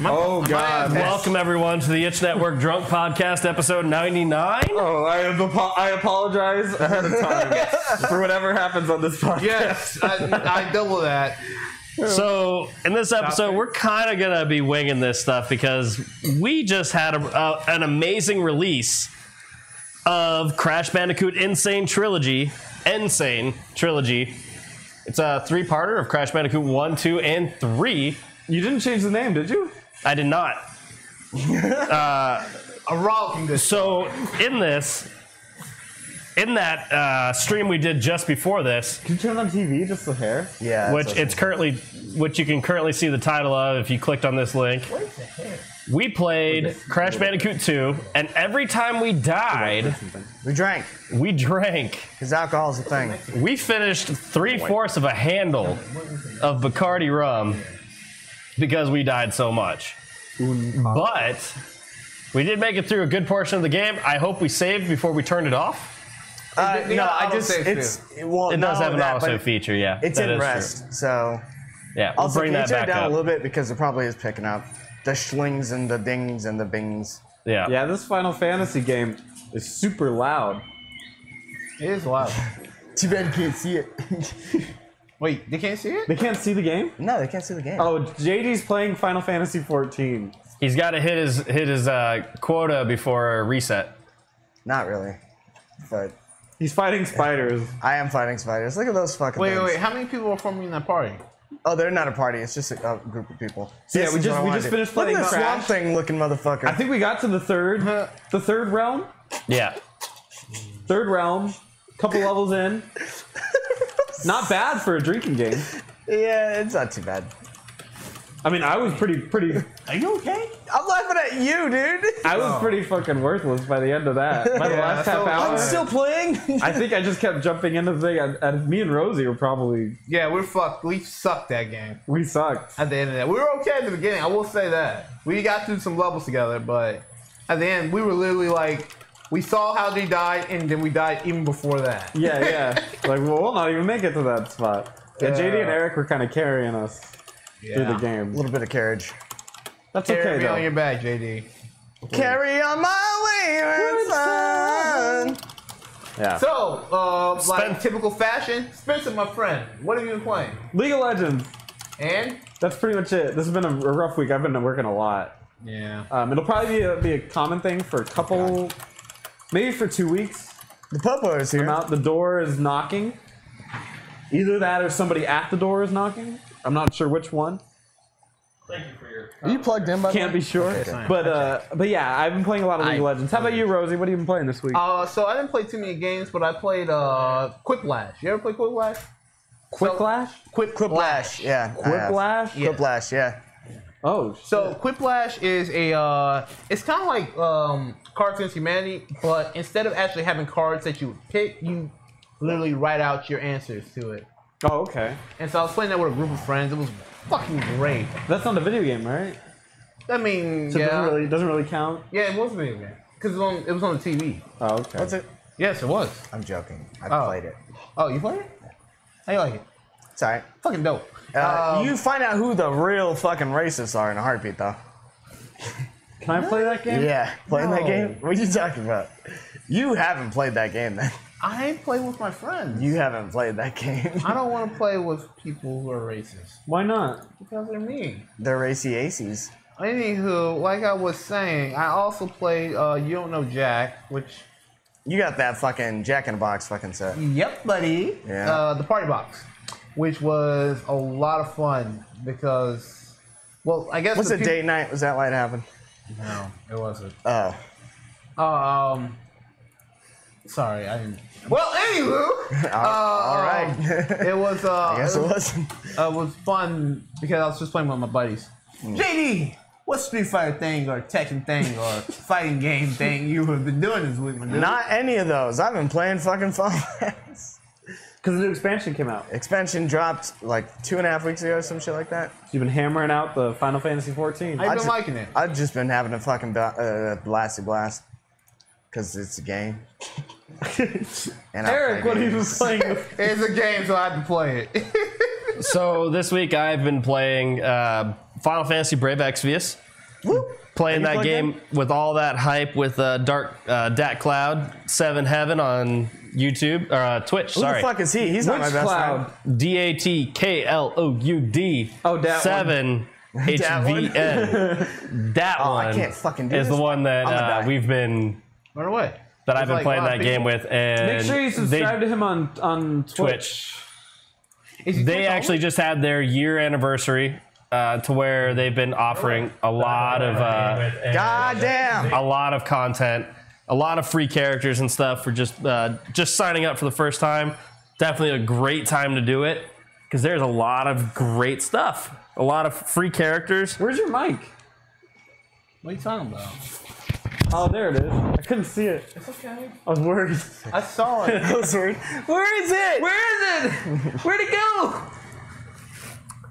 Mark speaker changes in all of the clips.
Speaker 1: Oh, God.
Speaker 2: Welcome, everyone, to the Itch Network Drunk Podcast, episode 99.
Speaker 1: Oh, I apologize ahead of time for whatever happens on this podcast.
Speaker 3: Yes, I double that.
Speaker 2: So, in this episode, we're kind of going to be winging this stuff because we just had an amazing release of Crash Bandicoot Insane Trilogy. It's a three-parter of Crash Bandicoot 1, 2, and 3.
Speaker 1: You didn't change the name, did you?
Speaker 2: I did not.
Speaker 3: A rollicking good.
Speaker 2: So, in that stream we did just before this,
Speaker 1: Can you turn on TV, just the hair?
Speaker 4: Yeah.
Speaker 2: which you can currently see the title of if you clicked on this link. We played Crash Bandicoot 2, and every time we died,
Speaker 4: We drank,
Speaker 2: because
Speaker 4: alcohol's a thing.
Speaker 2: we finished 3/4 of a handle of Bacardi rum because we died so much. But we did make it through a good portion of the game. I hope we saved before we turned it off.
Speaker 4: No, I
Speaker 3: auto
Speaker 4: just
Speaker 3: save
Speaker 2: It does have an auto feature, yeah.
Speaker 4: It's
Speaker 2: that
Speaker 4: in
Speaker 2: is
Speaker 4: rest,
Speaker 2: true.
Speaker 4: so.
Speaker 2: Yeah, we'll
Speaker 4: Also,
Speaker 2: bring
Speaker 4: can you
Speaker 2: that
Speaker 4: turn
Speaker 2: back
Speaker 4: it down
Speaker 2: up.
Speaker 4: a little bit because it probably is picking up the schlings and the dings and the bings.
Speaker 2: Yeah.
Speaker 1: Yeah, this Final Fantasy game is super loud.
Speaker 3: It is loud.
Speaker 4: Too bad you can't see it.
Speaker 3: Wait, they can't see it?
Speaker 1: They can't see the game?
Speaker 4: No, they can't see the game.
Speaker 1: Oh, JD's playing Final Fantasy 14.
Speaker 2: He's got to hit his quota before a reset.
Speaker 4: Not really, but
Speaker 1: He's fighting spiders.
Speaker 4: I am fighting spiders. Look at those fucking
Speaker 3: Wait,
Speaker 4: things.
Speaker 3: wait, how many people are forming in that party?
Speaker 4: Oh, they're not a party. It's just a group of people.
Speaker 1: So yeah,
Speaker 4: This
Speaker 1: we
Speaker 4: is what I
Speaker 1: just
Speaker 4: wanna do.
Speaker 1: finished
Speaker 4: Look
Speaker 1: playing
Speaker 4: at this swamp
Speaker 1: Crash.
Speaker 4: thing looking motherfucker.
Speaker 1: I think we got to the third realm.
Speaker 2: Yeah.
Speaker 1: Third realm. Couple levels in. Not bad for a drinking game.
Speaker 4: Yeah, it's not too bad.
Speaker 1: I mean, I was pretty.
Speaker 4: Are you okay? I'm laughing at you, dude.
Speaker 1: I was pretty fucking worthless by the end of that. By the last half
Speaker 3: so
Speaker 1: hour,
Speaker 4: I'm still playing.
Speaker 1: I think I just kept jumping into the thing. And me and Rosie were probably
Speaker 3: Yeah, we're fucked. We sucked that game
Speaker 1: we sucked.
Speaker 3: at the end of that. We were okay at the beginning, I will say that. We got through some levels together, but at the end, we were literally like, we saw how they died, and then we died even before that.
Speaker 1: Yeah. Like, well, we'll not even make it to that spot. Yeah,
Speaker 3: Yeah.
Speaker 1: JD and Eric were kind of carrying us through the
Speaker 4: A
Speaker 1: game.
Speaker 4: little bit of carriage.
Speaker 1: That's
Speaker 3: Carry
Speaker 1: okay
Speaker 3: me on your
Speaker 1: though.
Speaker 3: back, JD.
Speaker 4: Carry on my wayward son.
Speaker 1: Yeah.
Speaker 3: So, like typical fashion, Spencer, my friend, what have you been playing?
Speaker 1: League of Legends.
Speaker 3: And?
Speaker 1: That's pretty much it. This has been a rough week. I've been working a lot.
Speaker 3: Yeah.
Speaker 1: It'll probably be a common thing for a couple, maybe for 2 weeks.
Speaker 4: The Popo is here.
Speaker 1: The door is knocking. Either that or somebody at the door is knocking. I'm not sure which one.
Speaker 2: Thank you for your...
Speaker 4: Are you plugged in, by the way?
Speaker 1: Can't be sure.
Speaker 4: Okay.
Speaker 1: But yeah, I've been playing a lot of League of Legends. How about you, Rosie? What have you been playing this week?
Speaker 3: So I didn't play too many games, but I played Quiplash. You ever play Quiplash?
Speaker 1: Quiplash?
Speaker 4: Quiplash, yeah. I have.
Speaker 1: Quiplash?
Speaker 3: Yeah.
Speaker 4: Quiplash, yeah.
Speaker 1: Oh,
Speaker 3: So Quiplash is it's kind of like Cards Against Humanity, but instead of actually having cards that you would pick, you literally write out your answers to it.
Speaker 1: Oh, okay.
Speaker 3: And so I was playing that with a group of friends. It was fucking great.
Speaker 1: That's not a video game, right?
Speaker 3: I mean,
Speaker 1: So
Speaker 3: yeah,
Speaker 1: it doesn't really count.
Speaker 3: yeah, it was a video game because it was on the TV.
Speaker 1: Oh, okay.
Speaker 4: What's it?
Speaker 3: Yes, it was.
Speaker 4: I'm joking. I've
Speaker 3: Oh.
Speaker 4: played it.
Speaker 3: Oh, you played it? How you like it?
Speaker 4: It's alright.
Speaker 3: Fucking dope.
Speaker 4: You find out who the real fucking racists are in a heartbeat, though.
Speaker 1: Can I play that game?
Speaker 4: Yeah. Playing that
Speaker 3: No.
Speaker 4: game? What are you talking about? You haven't played that game, then.
Speaker 3: I ain't playing with my friends.
Speaker 4: You haven't played that game.
Speaker 3: I don't want to play with people who are racist
Speaker 1: Why not?
Speaker 3: because they're mean.
Speaker 4: They're racy aces.
Speaker 3: Anywho, like I was saying, I also played You Don't Know Jack, which
Speaker 4: You got that fucking Jack in the Box fucking set.
Speaker 3: yep, buddy.
Speaker 4: Yeah.
Speaker 3: The Party Box, which was a lot of fun because, well, I guess
Speaker 4: What's the date night? Was that light happen?
Speaker 3: No, it wasn't.
Speaker 4: Oh.
Speaker 3: Sorry, I didn't. Well, anywho,
Speaker 4: All right.
Speaker 3: it was.
Speaker 4: I guess it wasn't.
Speaker 3: It was fun because I was just playing with my buddies. JD, what Street Fighter thing or Tekken thing or fighting game thing you have been doing this week, my dude?
Speaker 4: Not any of those. I've been playing fucking Final Fantasy.
Speaker 1: Because the new expansion came out.
Speaker 4: Expansion dropped like 2.5 weeks ago, some shit like that.
Speaker 1: So you've been hammering out the Final Fantasy 14.
Speaker 3: I've been
Speaker 4: just-
Speaker 3: liking it.
Speaker 4: I've just been having a fucking blasty blast. Because it's a game. And I
Speaker 1: Eric,
Speaker 4: play
Speaker 1: what have you been
Speaker 4: games.
Speaker 1: playing? With?
Speaker 3: It's a game, so I have to play it.
Speaker 2: So this week I've been playing Final Fantasy Brave Exvius. Playing
Speaker 1: You
Speaker 2: that
Speaker 1: plugged
Speaker 2: game with all that hype with Dat Cloud 7 Heaven on YouTube or Twitch.
Speaker 4: Who the fuck is he? He's not my
Speaker 1: Which
Speaker 4: best
Speaker 1: cloud?
Speaker 4: friend.
Speaker 2: DATKLOUD.
Speaker 1: Oh, that
Speaker 2: 7 HVN. That
Speaker 4: Oh,
Speaker 2: one
Speaker 4: I can't fucking do
Speaker 2: is
Speaker 4: this.
Speaker 2: the one
Speaker 4: I'm gonna
Speaker 2: that
Speaker 4: die.
Speaker 2: we've been
Speaker 3: Run away.
Speaker 2: that I've been
Speaker 3: like,
Speaker 2: playing
Speaker 3: wow,
Speaker 2: that
Speaker 3: big-
Speaker 2: game with, and
Speaker 1: Make sure you subscribe to him on
Speaker 2: Twitch.
Speaker 3: Is he
Speaker 2: They
Speaker 3: Twitch
Speaker 2: actually just had their year anniversary to where they've been offering a lot of
Speaker 4: God damn.
Speaker 2: a lot of content, a lot of free characters and stuff for just signing up for the first time. Definitely a great time to do it because there's a lot of great stuff, a lot of free characters.
Speaker 1: Where's your mic?
Speaker 3: What are you talking about?
Speaker 1: Oh, there it is. I couldn't see it.
Speaker 3: It's okay.
Speaker 1: I was worried.
Speaker 3: I saw it.
Speaker 1: I was worried. Where is it? Where is it? Where'd it go?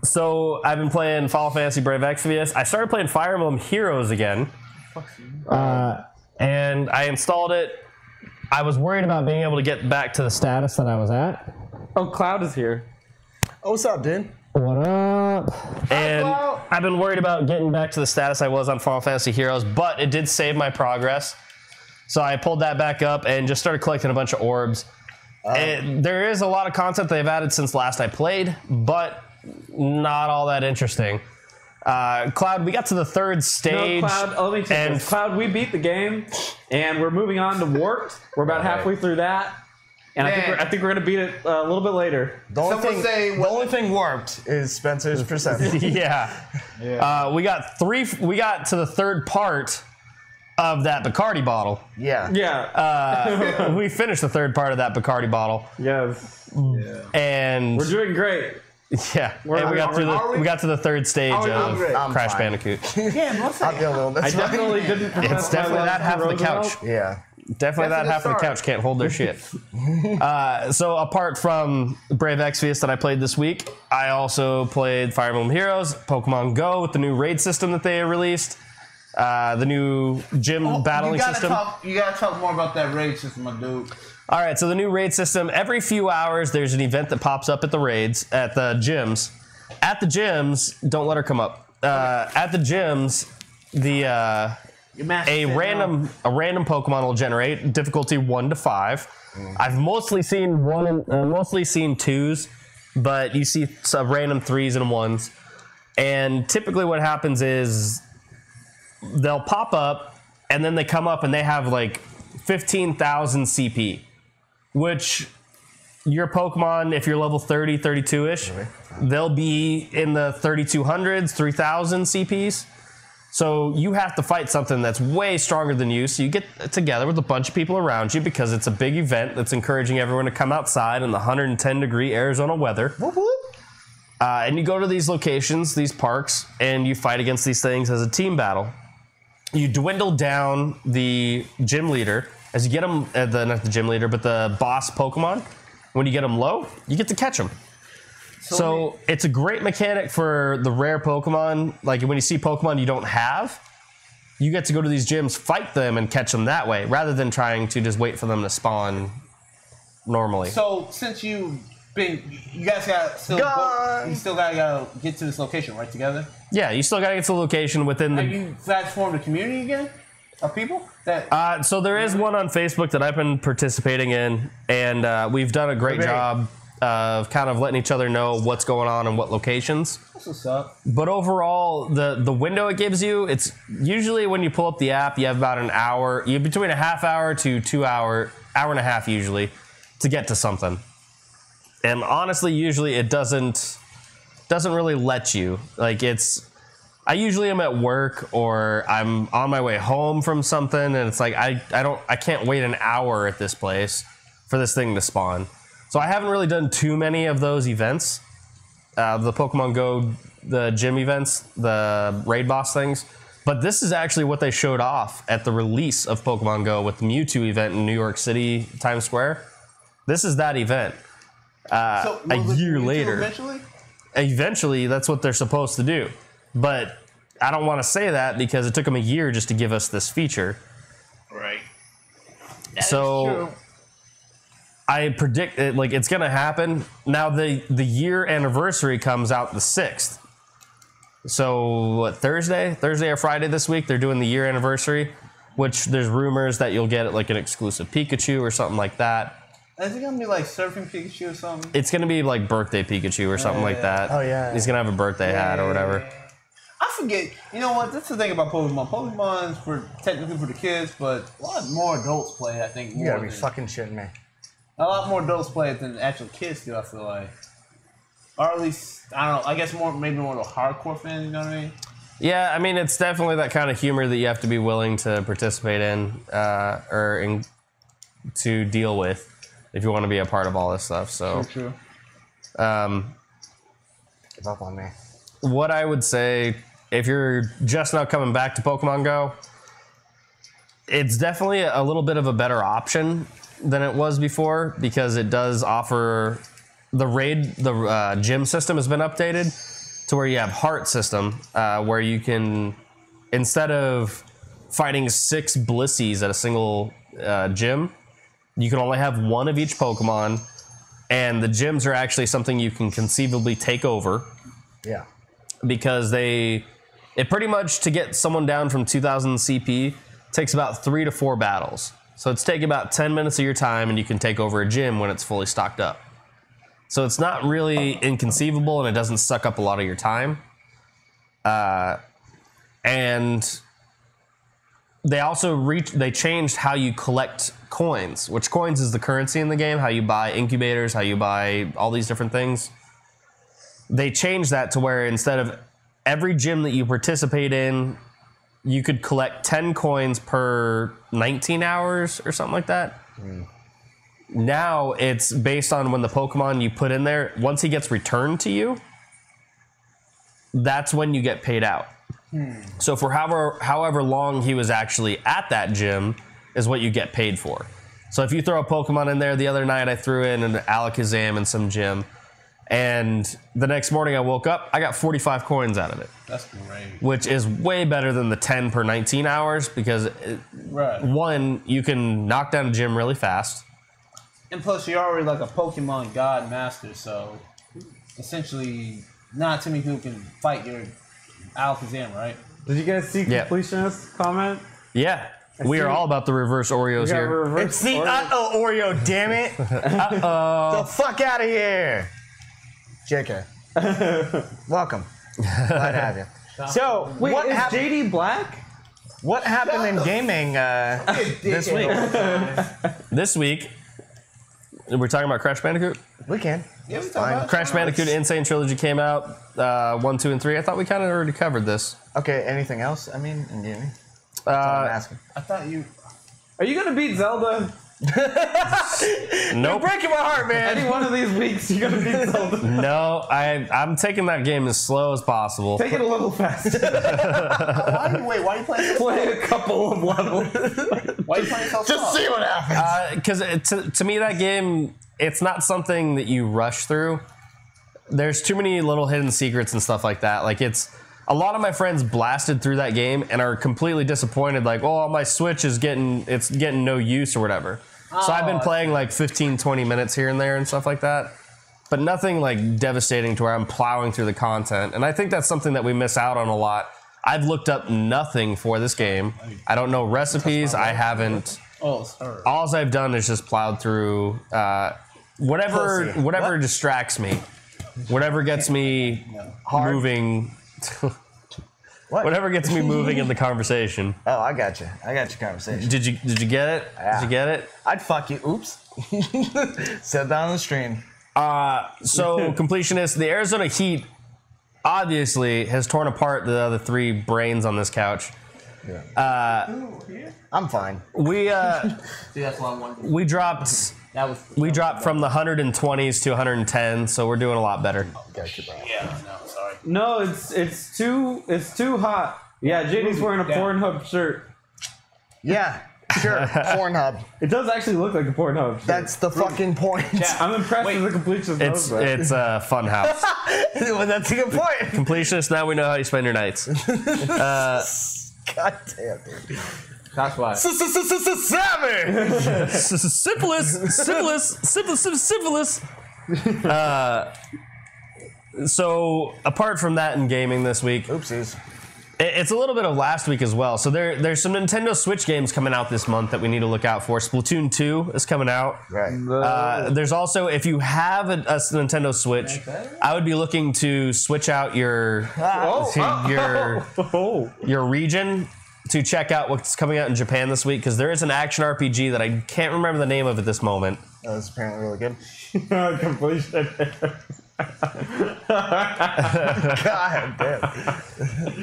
Speaker 2: So I've been playing Final Fantasy Brave Exvius. I started playing Fire Emblem Heroes again, and I installed it. I was worried about being able to get back to the status that I was at.
Speaker 1: Oh, Cloud is here.
Speaker 4: Oh, what's up, dude?
Speaker 2: What up? And I've been worried about getting back to the status I was on Final Fantasy Heroes, but it did save my progress. So I pulled that back up and just started collecting a bunch of orbs. And there is a lot of content they've added since last I played, but not all that interesting. Cloud, we got to the third stage.
Speaker 1: No, Cloud, let me take
Speaker 2: and
Speaker 1: this. Cloud, we beat the game, and we're moving on to Warped. We're about halfway through that. And I think we're going to beat it a little bit later.
Speaker 4: The only thing warped is Spencer's percentage.
Speaker 2: yeah. We got to the third part of that Bacardi bottle.
Speaker 4: Yeah.
Speaker 1: Yeah.
Speaker 2: We finished the third part of that Bacardi bottle.
Speaker 1: Yes.
Speaker 2: And
Speaker 1: We're doing great.
Speaker 2: yeah, and we got to the third stage of
Speaker 4: I'm
Speaker 2: Crash
Speaker 4: fine.
Speaker 2: Bandicoot.
Speaker 4: I'll be a little.
Speaker 1: I
Speaker 4: That's fine.
Speaker 1: definitely didn't.
Speaker 2: It's definitely that half of the couch.
Speaker 4: Yeah.
Speaker 2: Definitely that half of the couch can't hold their shit. So apart from Brave Exvius that I played this week, I also played Fire Emblem Heroes, Pokemon Go with the new raid system that they released, the new gym battling system.
Speaker 3: You gotta talk more about that raid system, my dude.
Speaker 2: All right, so the new raid system, every few hours there's an event that pops up at the raids, at the gyms. At the gyms, don't let her come up. At the gyms, a random Pokemon will generate difficulty 1 to 5. I've mostly seen twos, but you see some random 3s and 1s. And typically what happens is they'll pop up and then they come up and they have like 15,000 CP, which your Pokemon, if you're level 30, 32-ish, they'll be in the 3200s, 3000 CPs. So you have to fight something that's way stronger than you. So you get together with a bunch of people around you because it's a big event that's encouraging everyone to come outside in the 110-degree Arizona weather. And you go to these locations, these parks, and you fight against these things as a team battle. You dwindle down the gym leader as you get them, not the gym leader, but the boss Pokemon. When you get them low, you get to catch them. So it's a great mechanic for the rare Pokemon. Like when you see Pokemon you don't have, you get to go to these gyms, fight them, and catch them that way, rather than trying to just wait for them to spawn normally.
Speaker 3: So since you guys gotta get to this location, right? Together.
Speaker 2: Yeah, you still gotta get to the location within the.
Speaker 3: Have you guys formed a community again of people that?
Speaker 2: So there is one on Facebook that I've been participating in, and we've done a great job of kind of letting each other know what's going on and what locations.
Speaker 3: That's what's up.
Speaker 2: But overall, the window it gives you, it's usually when you pull up the app, you have about an hour, you have between a half hour to 2 hour and a half usually to get to something. And honestly, usually it doesn't really let you. Like I usually am at work or I'm on my way home from something, and it's like I can't wait an hour at this place for this thing to spawn. So I haven't really done too many of those events, the Pokemon Go, the gym events, the raid boss things. But this is actually what they showed off at the release of Pokemon Go with the Mewtwo event in New York City, Times Square. This is that event. A year later. Eventually, that's what they're supposed to do. But I don't want to say that because it took them a year just to give us this feature.
Speaker 3: Right.
Speaker 2: So I predict it's going to happen. Now the year anniversary comes out the 6th. So what, Thursday or Friday this week, they're doing the year anniversary, which there's rumors that you'll get like an exclusive Pikachu or something like that.
Speaker 3: Is it gonna be like Surfing Pikachu or something?
Speaker 2: It's gonna be like birthday Pikachu or something like that.
Speaker 4: Oh, yeah.
Speaker 2: He's gonna have a birthday hat or whatever.
Speaker 3: I forget. You know what? That's the thing about Pokemon. Pokemon's technically for the kids, but a lot more adults play it, I think.
Speaker 4: You gotta be fucking shitting me.
Speaker 3: A lot more adults play it than actual kids do, I feel like. Or at least, I don't know, I guess maybe more of a hardcore fan, you know what I mean?
Speaker 2: Yeah, I mean, it's definitely that kind of humor that you have to be willing to participate in to deal with if you want to be a part of all this stuff. So,
Speaker 3: True.
Speaker 4: Give up on me.
Speaker 2: What I would say, if you're just now coming back to Pokemon Go, it's definitely a little bit of a better option than it was before because it does offer the gym system has been updated to where you have heart system where you can, instead of fighting 6 Blissies at a single gym, you can only have 1 of each Pokemon, and the gyms are actually something you can conceivably take over.
Speaker 4: Yeah.
Speaker 2: Because it pretty much, to get someone down from 2000 CP takes about 3 to 4 battles. So it's taking about 10 minutes of your time, and you can take over a gym when it's fully stocked up. So it's not really inconceivable, and it doesn't suck up a lot of your time. And they also they changed how you collect coins, which coins is the currency in the game, how you buy incubators, how you buy all these different things. They changed that to where instead of every gym that you participate in, you could collect 10 coins per 19 hours or something like that. Now it's based on when the Pokemon you put in there, once he gets returned to you, that's when you get paid out. So for however long he was actually at that gym is what you get paid for. So if you throw a Pokemon in there, the other night I threw in an Alakazam in some gym, and the next morning I woke up, I got 45 coins out of it.
Speaker 3: That's great.
Speaker 2: Which is way better than the 10 per 19 hours because, one, you can knock down a gym really fast.
Speaker 3: And plus, you're already like a Pokemon God Master, so essentially, not too many people can fight your Alakazam, right?
Speaker 1: Did you guys see Completionist comment?
Speaker 2: Yeah. We are all about the reverse Oreos here.
Speaker 4: It's the Oreo, damn it. The fuck out of here. JK. Welcome. Glad to have you. So,
Speaker 1: wait, is JD Black?
Speaker 4: What happened in gaming this week?
Speaker 2: This week, we're talking about Crash Bandicoot?
Speaker 4: We can.
Speaker 3: Yeah, we talking about
Speaker 2: Crash Bandicoot Insane Trilogy came out 1, 2, and 3. I thought we kind of already covered this.
Speaker 4: Okay, anything else? I mean, in gaming? That's what I'm asking.
Speaker 3: I thought you...
Speaker 1: Are you gonna beat Zelda?
Speaker 2: Nope.
Speaker 4: You're breaking my heart, man.
Speaker 1: Any one of these weeks you're gonna beat Zelda.
Speaker 2: No, I'm taking that game as slow as possible.
Speaker 1: Take it a little faster.
Speaker 3: Why are you playing?
Speaker 1: Play a couple of levels.
Speaker 3: Why are you playing so slow?
Speaker 4: Just see what happens.
Speaker 2: Because to me, that game, it's not something that you rush through. There's too many little hidden secrets and stuff like that. Like, a lot of my friends blasted through that game and are completely disappointed. Like, oh, my Switch is getting no use or whatever. So I've been playing like 15, 20 minutes here and there and stuff like that. But nothing like devastating to where I'm plowing through the content. And I think that's something that we miss out on a lot. I've looked up nothing for this game. I don't know recipes. I haven't.
Speaker 3: Oh, sorry.
Speaker 2: All I've done is just plowed through whatever distracts me. Whatever gets me moving.
Speaker 4: What?
Speaker 2: Whatever gets me moving in the conversation.
Speaker 4: Oh, I got you. I got your conversation.
Speaker 2: Did you get it?
Speaker 4: Yeah.
Speaker 2: Did you get it?
Speaker 4: I'd fuck you. Oops. Said that on the stream.
Speaker 2: So, Completionist, the Arizona heat obviously has torn apart the other 3 brains on this couch.
Speaker 4: Yeah. I'm fine.
Speaker 3: See, that's what I wanted.
Speaker 2: We dropped from the 120s to 110, so we're doing a lot better.
Speaker 3: Yeah, no, sorry.
Speaker 1: No, it's too hot. Yeah, JD's wearing a Pornhub shirt.
Speaker 4: Yeah, sure. Pornhub.
Speaker 1: It does actually look like a Pornhub shirt.
Speaker 4: That's the fucking point.
Speaker 1: I'm impressed with the Completionist.
Speaker 2: It's a fun house.
Speaker 4: Well, that's a good point.
Speaker 2: Completionist, now we know how you spend your nights.
Speaker 4: God damn, dude.
Speaker 3: That's why.
Speaker 2: Syphilis. So apart from that in gaming this week,
Speaker 4: Oopsies.
Speaker 2: it's a little bit of last week as well. So there's some Nintendo Switch games coming out this month that we need to look out for. Splatoon 2 is coming out.
Speaker 4: Right.
Speaker 2: There's also, if you have a Nintendo Switch, I would be looking to switch out your region to check out what's coming out in Japan this week, because there is an action RPG that I can't remember the name of at this moment.
Speaker 4: That was apparently really good.
Speaker 1: Completion.
Speaker 4: God damn.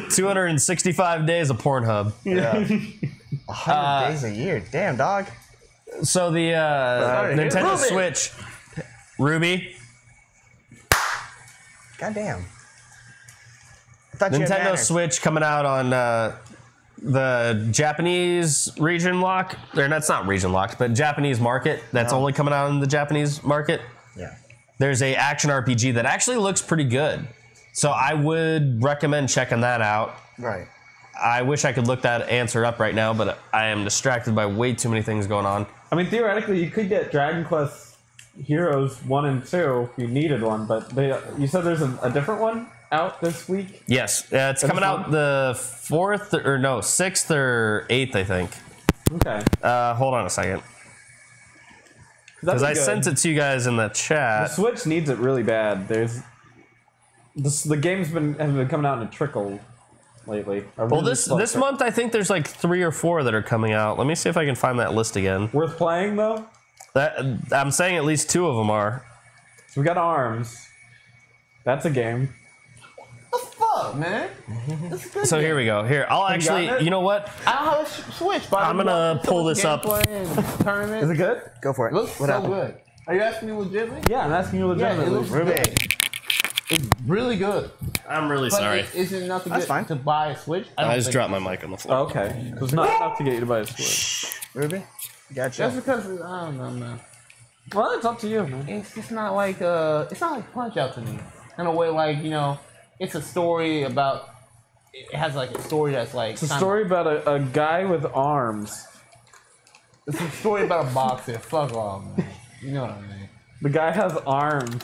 Speaker 2: 265 days of Pornhub.
Speaker 4: Yeah. 100 days a year. Damn, dog.
Speaker 2: So the Nintendo Switch, Ruby.
Speaker 4: God damn. I thought you had
Speaker 2: Nintendo
Speaker 4: manners.
Speaker 2: Switch coming out on the Japanese region lock. Or that's not region locked, but Japanese market. That's only coming out in the Japanese market.
Speaker 4: Yeah.
Speaker 2: There's a action RPG that actually looks pretty good. So I would recommend checking that out.
Speaker 4: Right.
Speaker 2: I wish I could look that answer up right now, but I am distracted by way too many things going on.
Speaker 1: I mean, theoretically, you could get Dragon Quest Heroes 1 and 2 if you needed one, but you said there's a different one out this week?
Speaker 2: Yes, it's coming out the 6th or 8th, I think.
Speaker 1: Okay.
Speaker 2: Hold on a second. Because I sent it to you guys in the chat.
Speaker 1: The Switch needs it really bad. The games have been coming out in a trickle lately.
Speaker 2: Well, this month I think there's like 3 or 4 that are coming out. Let me see if I can find that list again.
Speaker 1: Worth playing though?
Speaker 2: I'm saying at least 2 of them are.
Speaker 1: So we got ARMS. That's a game.
Speaker 3: What the fuck, man? That's a good
Speaker 2: So
Speaker 3: game.
Speaker 2: here we go. Here, I'll actually. You know what?
Speaker 3: I don't have a Switch, but
Speaker 2: I'm gonna pull this up.
Speaker 3: Tournament.
Speaker 1: Is it good?
Speaker 4: Go for it.
Speaker 3: It looks so good. Are you asking me legitimately?
Speaker 1: Yeah, I'm asking you legitimately.
Speaker 3: Yeah, it looks
Speaker 4: Ruby.
Speaker 3: good. It's really good.
Speaker 2: I'm really
Speaker 3: But
Speaker 2: sorry.
Speaker 3: is it enough to
Speaker 4: That's
Speaker 3: get
Speaker 4: fine.
Speaker 3: to buy a Switch?
Speaker 2: I just dropped my mic on the floor.
Speaker 1: Oh, okay. So it's not enough to get you to buy a Switch.
Speaker 4: Ruby? Gotcha.
Speaker 3: That's because I don't know, man.
Speaker 1: Well, it's up to you, man.
Speaker 3: It's just not like it's not like Punch Out to me. In a way, like it's a story about. It has like a story that's like.
Speaker 1: It's a story about a guy with arms.
Speaker 3: It's a story about a boxer. Fuck off, man. You know what I mean.
Speaker 1: The guy has arms,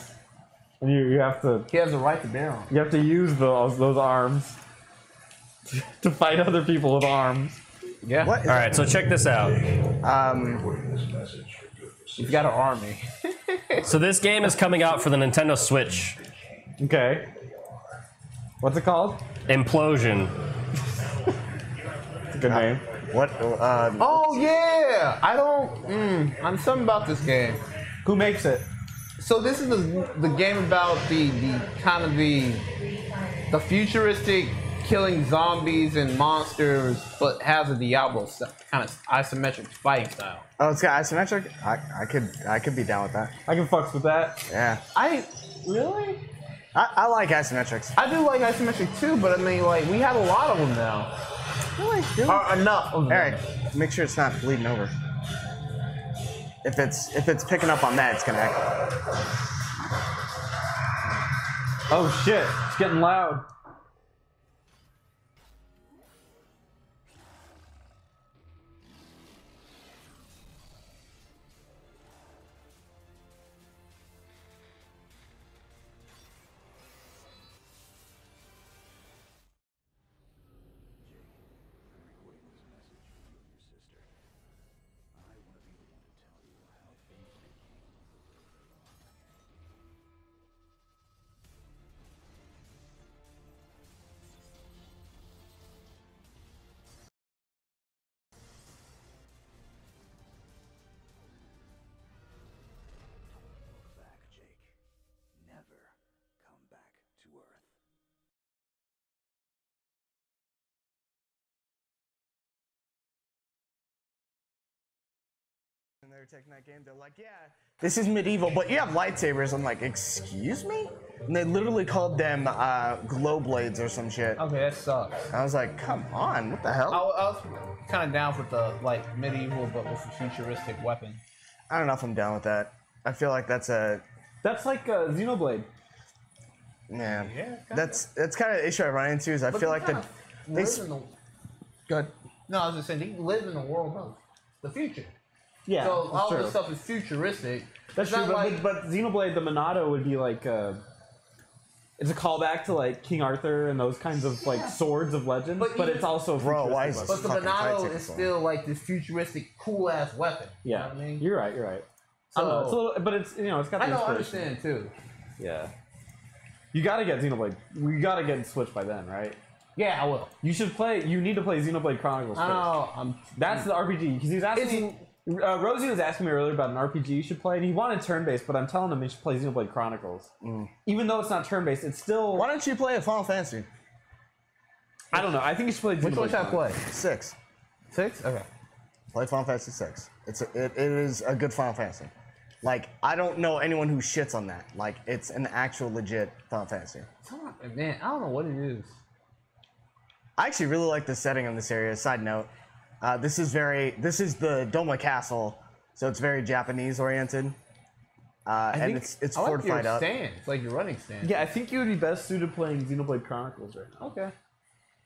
Speaker 1: and you have to
Speaker 3: He has a right to bear on.
Speaker 1: you have to use those arms to fight other people with arms.
Speaker 3: Yeah.
Speaker 4: What?
Speaker 2: All right, so check this out.
Speaker 3: He's got an army.
Speaker 2: So this game is coming out for the Nintendo Switch.
Speaker 1: Okay. What's it called?
Speaker 2: Implosion.
Speaker 1: It's a good name.
Speaker 4: What?
Speaker 3: Oh yeah. I'm something about this game.
Speaker 1: Who makes it?
Speaker 3: So this is the game about the kind of the futuristic killing zombies and monsters, but has a Diablo kind of isometric fighting style.
Speaker 4: Oh, it's got isometric? I could be down with that.
Speaker 1: I can fucks with that.
Speaker 4: Yeah.
Speaker 3: Really?
Speaker 4: I like isometrics.
Speaker 3: I do like isometric too, but I mean, like, we have a lot of them now.
Speaker 4: Really?
Speaker 3: Or enough of them.
Speaker 4: Alright, make sure it's not bleeding over. If it's picking up on that, it's gonna echo.
Speaker 1: Oh shit! It's getting loud.
Speaker 4: And they were taking that game, they're like, yeah, this is medieval, but you have lightsabers. I'm like, excuse me? And they literally called them glow blades or some shit.
Speaker 3: Okay, that sucks.
Speaker 4: I was like, come on, what the hell?
Speaker 3: I was kind of down with the like medieval, but with a futuristic weapon.
Speaker 4: I don't know if I'm down with that. I feel like that's a
Speaker 1: That's like Xenoblade.
Speaker 4: man.
Speaker 3: Yeah,
Speaker 4: That's kind of the issue I run into is I feel like
Speaker 3: Good.
Speaker 4: good.
Speaker 3: No, I was just saying they live in the world of the future.
Speaker 1: Yeah,
Speaker 3: So
Speaker 1: that's
Speaker 3: all
Speaker 1: true.
Speaker 3: this stuff is futuristic.
Speaker 1: That's
Speaker 3: It's
Speaker 1: true,
Speaker 3: not like
Speaker 1: but Xenoblade, the Monado would be like It's a callback to like King Arthur and those kinds of like swords of legend, but it's also a
Speaker 5: Bro, why is
Speaker 1: futuristic
Speaker 5: this
Speaker 3: But the
Speaker 5: fucking
Speaker 3: Banano
Speaker 5: tight
Speaker 3: is
Speaker 5: ticket
Speaker 3: still like this futuristic, cool ass weapon.
Speaker 1: yeah,
Speaker 3: You know what I mean?
Speaker 1: you're right. You're right. I don't know, it's a little, but it's it's got the
Speaker 3: I know, I
Speaker 1: inspiration.
Speaker 3: understand too.
Speaker 1: Yeah. You gotta get Xenoblade. We gotta get Switch by then, right?
Speaker 3: Yeah, I will.
Speaker 1: You should play. You need to play Xenoblade Chronicles
Speaker 3: I
Speaker 1: first.
Speaker 3: know.
Speaker 1: That's the RPG. Because he's asking me. Rosie was asking me earlier about an RPG you should play, and he wanted turn-based, but I'm telling him he should play Xenoblade Chronicles. Even though it's not turn-based, it's still.
Speaker 5: Why don't you play a Final Fantasy?
Speaker 1: I don't know. I think you should play Xenoblade.
Speaker 3: Which one should I play?
Speaker 5: 6.
Speaker 3: 6? Okay.
Speaker 5: Play Final Fantasy 6. It is a good Final Fantasy. Like, I don't know anyone who shits on that. Like, it's an actual legit Final Fantasy.
Speaker 3: Man, I don't know what it is.
Speaker 5: I actually really like the setting of this area. Side note, this is the Doma Castle, so it's very Japanese oriented, and
Speaker 1: think-
Speaker 5: it's
Speaker 3: I like
Speaker 5: fortified
Speaker 3: your
Speaker 5: up.
Speaker 3: stance, like your running stance.
Speaker 1: Yeah, I think you would be best suited playing Xenoblade Chronicles right now.
Speaker 3: Okay.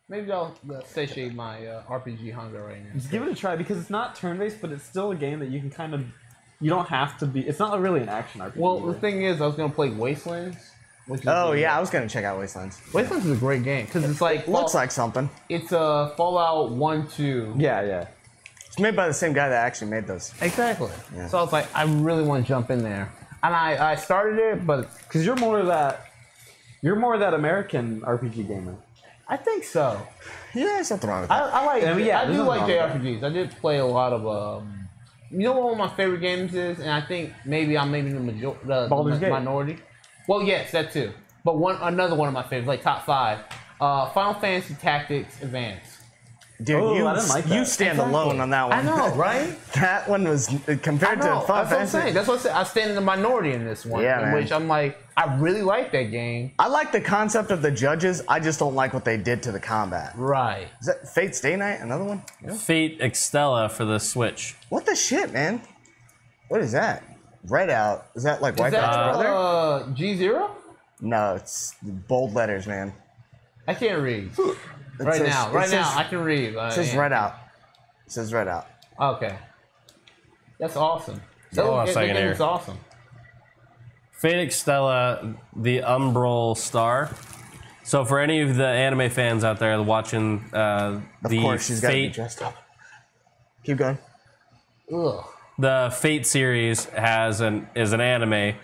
Speaker 3: Maybe I'll satiate my RPG hunger right now.
Speaker 1: Just give it a try because it's not turn-based, but it's still a game that you can kind of. You don't have to be. It's not really an action RPG.
Speaker 3: Well, the
Speaker 1: either.
Speaker 3: thing is, I was gonna play Wastelands. Which is
Speaker 5: Oh yeah, I was gonna check out Wastelands.
Speaker 3: Wastelands is a great game because it's like
Speaker 5: Looks like something.
Speaker 3: it's a Fallout 1, 2.
Speaker 1: Yeah.
Speaker 5: It's made by the same guy that actually made those.
Speaker 3: Exactly.
Speaker 5: Yeah.
Speaker 3: So I was like, I really want to jump in there, and I started it, but
Speaker 1: Because you're more of that. You're more of that American RPG gamer.
Speaker 3: I think so.
Speaker 5: Yeah, there's nothing wrong with that.
Speaker 3: I like.
Speaker 1: I mean, yeah,
Speaker 3: I
Speaker 1: there's
Speaker 3: do like
Speaker 1: nothing wrong with
Speaker 3: JRPGs. I did play a lot of. You know what one of my favorite games is, and I think maybe I'm maybe the
Speaker 1: Baldur's Gate.
Speaker 3: minority. Well, yes, that too. But another one of my favorites, like top 5, Final Fantasy Tactics Advance.
Speaker 5: Dude,
Speaker 1: Oh,
Speaker 5: you,
Speaker 1: I didn't like
Speaker 5: you
Speaker 1: that.
Speaker 5: stand
Speaker 3: Exactly.
Speaker 5: alone on that one.
Speaker 3: I know, right?
Speaker 5: That one was compared
Speaker 3: I know.
Speaker 5: to Final
Speaker 3: That's what I'm
Speaker 5: Fantasy.
Speaker 3: saying. That's what I said. I stand in the minority in this one,
Speaker 5: Yeah,
Speaker 3: in
Speaker 5: man.
Speaker 3: which I'm like, I really like that game.
Speaker 5: I like the concept of the judges. I just don't like what they did to the combat.
Speaker 3: Right.
Speaker 5: Is that Fate Stay Night? Another one?
Speaker 2: Fate Extella for the Switch.
Speaker 5: What the shit, man? What is that? Red Out. Is that like
Speaker 3: Is
Speaker 5: Wipeout's
Speaker 3: that
Speaker 5: brother?
Speaker 3: G0?
Speaker 5: No, it's bold letters, man.
Speaker 3: I can't read.
Speaker 5: It
Speaker 3: Right
Speaker 5: says-
Speaker 3: now,
Speaker 5: it says-
Speaker 3: I can read.
Speaker 5: It says Red Out. It says Red Out.
Speaker 3: Okay. That's awesome.
Speaker 2: Hold on a
Speaker 3: That
Speaker 2: second
Speaker 3: game
Speaker 2: here.
Speaker 3: is awesome.
Speaker 2: Fate Extella, the Umbral Star. So for any of the anime fans out there watching
Speaker 5: Of
Speaker 2: the
Speaker 5: course, she's got to be
Speaker 2: Fate,
Speaker 5: dressed up. Keep going.
Speaker 3: Ugh.
Speaker 2: the Fate series is an anime.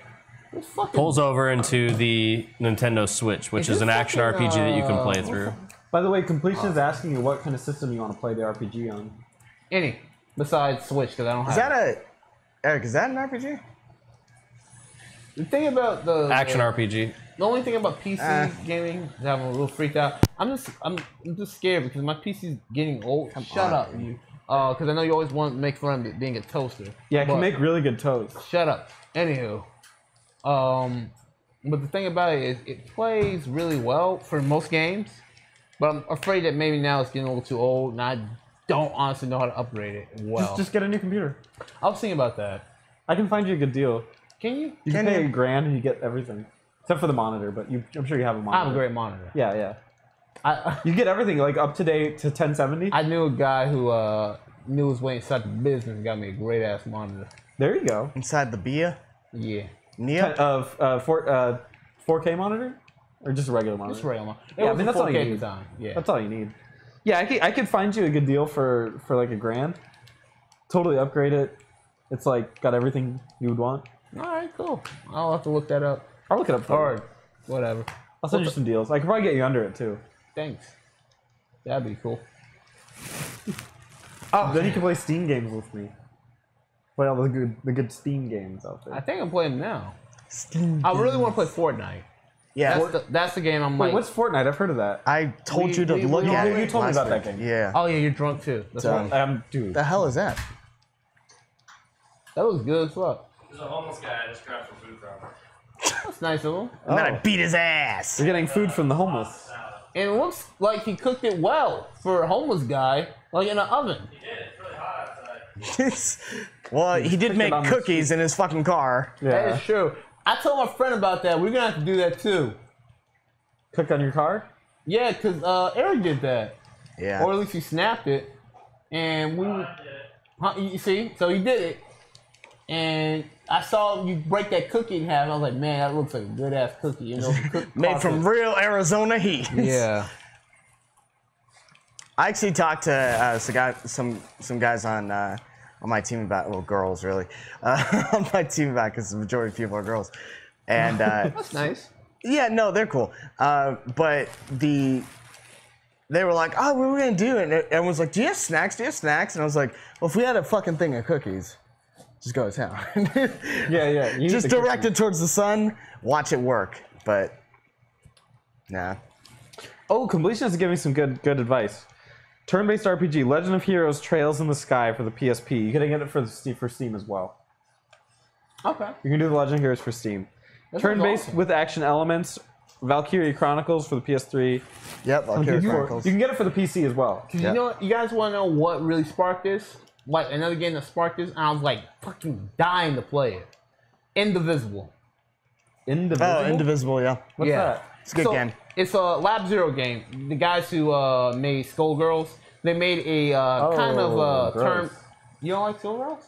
Speaker 3: It's fucking.
Speaker 2: Pulls over into the Nintendo Switch, which
Speaker 3: Is
Speaker 2: is an
Speaker 3: this
Speaker 2: action
Speaker 3: fucking,
Speaker 2: RPG that you can play through.
Speaker 1: By the way, Completion is asking you what kind of system you want to play the RPG on.
Speaker 3: Any. Besides Switch, because I don't have.
Speaker 5: Is that a Eric? Is that an RPG?
Speaker 3: The thing about the
Speaker 2: Action RPG.
Speaker 3: The only thing about PC gaming is I'm a little freaked out. I'm just scared because my PC's getting old. Shut up, you. Because I know you always want to make fun of it being a toaster.
Speaker 1: Yeah, it
Speaker 3: but-
Speaker 1: can make really good toast.
Speaker 3: Shut up. Anywho, but the thing about it is it plays really well for most games, but I'm afraid that maybe now it's getting a little too old, and I don't honestly know how to upgrade it well.
Speaker 1: Just get a new computer.
Speaker 3: I was thinking about that.
Speaker 1: I can find you a good deal.
Speaker 3: Can you?
Speaker 1: You can
Speaker 5: Can
Speaker 1: pay
Speaker 5: you?
Speaker 1: $1,000 and you get everything, except for the monitor. But I'm sure you have a
Speaker 3: I
Speaker 1: monitor.
Speaker 3: have a great monitor.
Speaker 1: Yeah.
Speaker 3: I
Speaker 1: You get everything like up to date to 1070.
Speaker 3: I knew a guy who knew his way inside the business and got me a great ass monitor.
Speaker 1: There you go.
Speaker 5: Inside the Bia?
Speaker 3: Yeah.
Speaker 5: Nia?
Speaker 1: Of 4K monitor or just a regular monitor.
Speaker 3: Just regular monitor.
Speaker 1: Yeah, I mean, that's all you
Speaker 3: 4K
Speaker 1: need.
Speaker 3: design. Yeah.
Speaker 1: That's all you need. Yeah, I could find you a good deal for like $1,000. Totally upgrade it. It's like got everything you would want.
Speaker 3: All right, cool. I'll have to look that up.
Speaker 1: I'll look it up for you.
Speaker 3: Or whatever.
Speaker 1: I'll send you some deals. I could probably get you under it too.
Speaker 3: Thanks. That'd be cool.
Speaker 1: Then you can play Steam games with me. Play all the good Steam games out
Speaker 3: I
Speaker 1: there.
Speaker 3: think I'm playing now. I really want to play Fortnite.
Speaker 5: Yeah.
Speaker 3: That's the game I'm
Speaker 1: Wait,
Speaker 3: like.
Speaker 1: what's Fortnite? I've heard of that.
Speaker 5: I told
Speaker 3: We-
Speaker 5: you to
Speaker 3: we-
Speaker 5: look
Speaker 3: we-
Speaker 5: at
Speaker 3: you
Speaker 5: it.
Speaker 1: told me
Speaker 5: last
Speaker 1: about that
Speaker 5: week.
Speaker 1: game.
Speaker 5: Yeah.
Speaker 3: Oh yeah, you're drunk too. That's
Speaker 5: So-
Speaker 3: right.
Speaker 1: Dude.
Speaker 5: The hell is that?
Speaker 3: That looks good as fuck.
Speaker 2: There's a homeless guy I just grabbed some food from.
Speaker 3: That's nice of him.
Speaker 5: And then I beat his ass.
Speaker 1: You're getting food from the homeless.
Speaker 3: And it looks like he cooked it well for a homeless guy, like in an oven.
Speaker 2: He did. It's really hot outside.
Speaker 5: Well, he did
Speaker 1: Picked it
Speaker 5: make
Speaker 1: on the
Speaker 5: cookies in his fucking car.
Speaker 3: That
Speaker 1: Yeah.
Speaker 3: is true. I told my friend about that. We're gonna have to do that too.
Speaker 1: Cook on your car?
Speaker 3: Yeah, cause Eric did that,
Speaker 5: Yeah.
Speaker 3: or at least he snapped it, and we. Huh, you see, so he did it. and I saw you break that cookie in half. I was like, man, that looks like a good ass cookie. You know,
Speaker 5: Made from real Arizona heat.
Speaker 3: Yeah.
Speaker 5: I actually talked to some guys on my team about, well, girls really, on my team about, because the majority of people are girls, and
Speaker 3: That's nice.
Speaker 5: yeah, no, they're cool. But they were like, oh, what are we gonna do? And everyone was like, do you have snacks? Do you have snacks? And I was like, well, if we had a fucking thing of cookies, just go to town.
Speaker 1: Yeah. You
Speaker 5: Just direct it towards the sun, watch it work. But nah.
Speaker 1: Oh, Completionist is giving some good advice. Turn-based RPG, Legend of Heroes: Trails in the Sky for the PSP. You can get it for Steam as well.
Speaker 3: Okay.
Speaker 1: You can do the Legend of Heroes for Steam.
Speaker 3: That sounds
Speaker 1: Turn-based
Speaker 3: awesome.
Speaker 1: with action elements, Valkyria Chronicles for the PS3.
Speaker 5: Yep, Valkyria Chronicles.
Speaker 1: You can get it for the PC as well.
Speaker 3: You know, you guys want to know what really sparked this? Like another game that sparked this, and I was like fucking dying to play it. Indivisible.
Speaker 1: Indivisible?
Speaker 5: Oh, Indivisible, yeah.
Speaker 1: What's that?
Speaker 5: It's a good game.
Speaker 3: It's a Lab Zero game. The guys who made Skullgirls, they made a kind of
Speaker 1: gross.
Speaker 3: term. You don't like Skullgirls?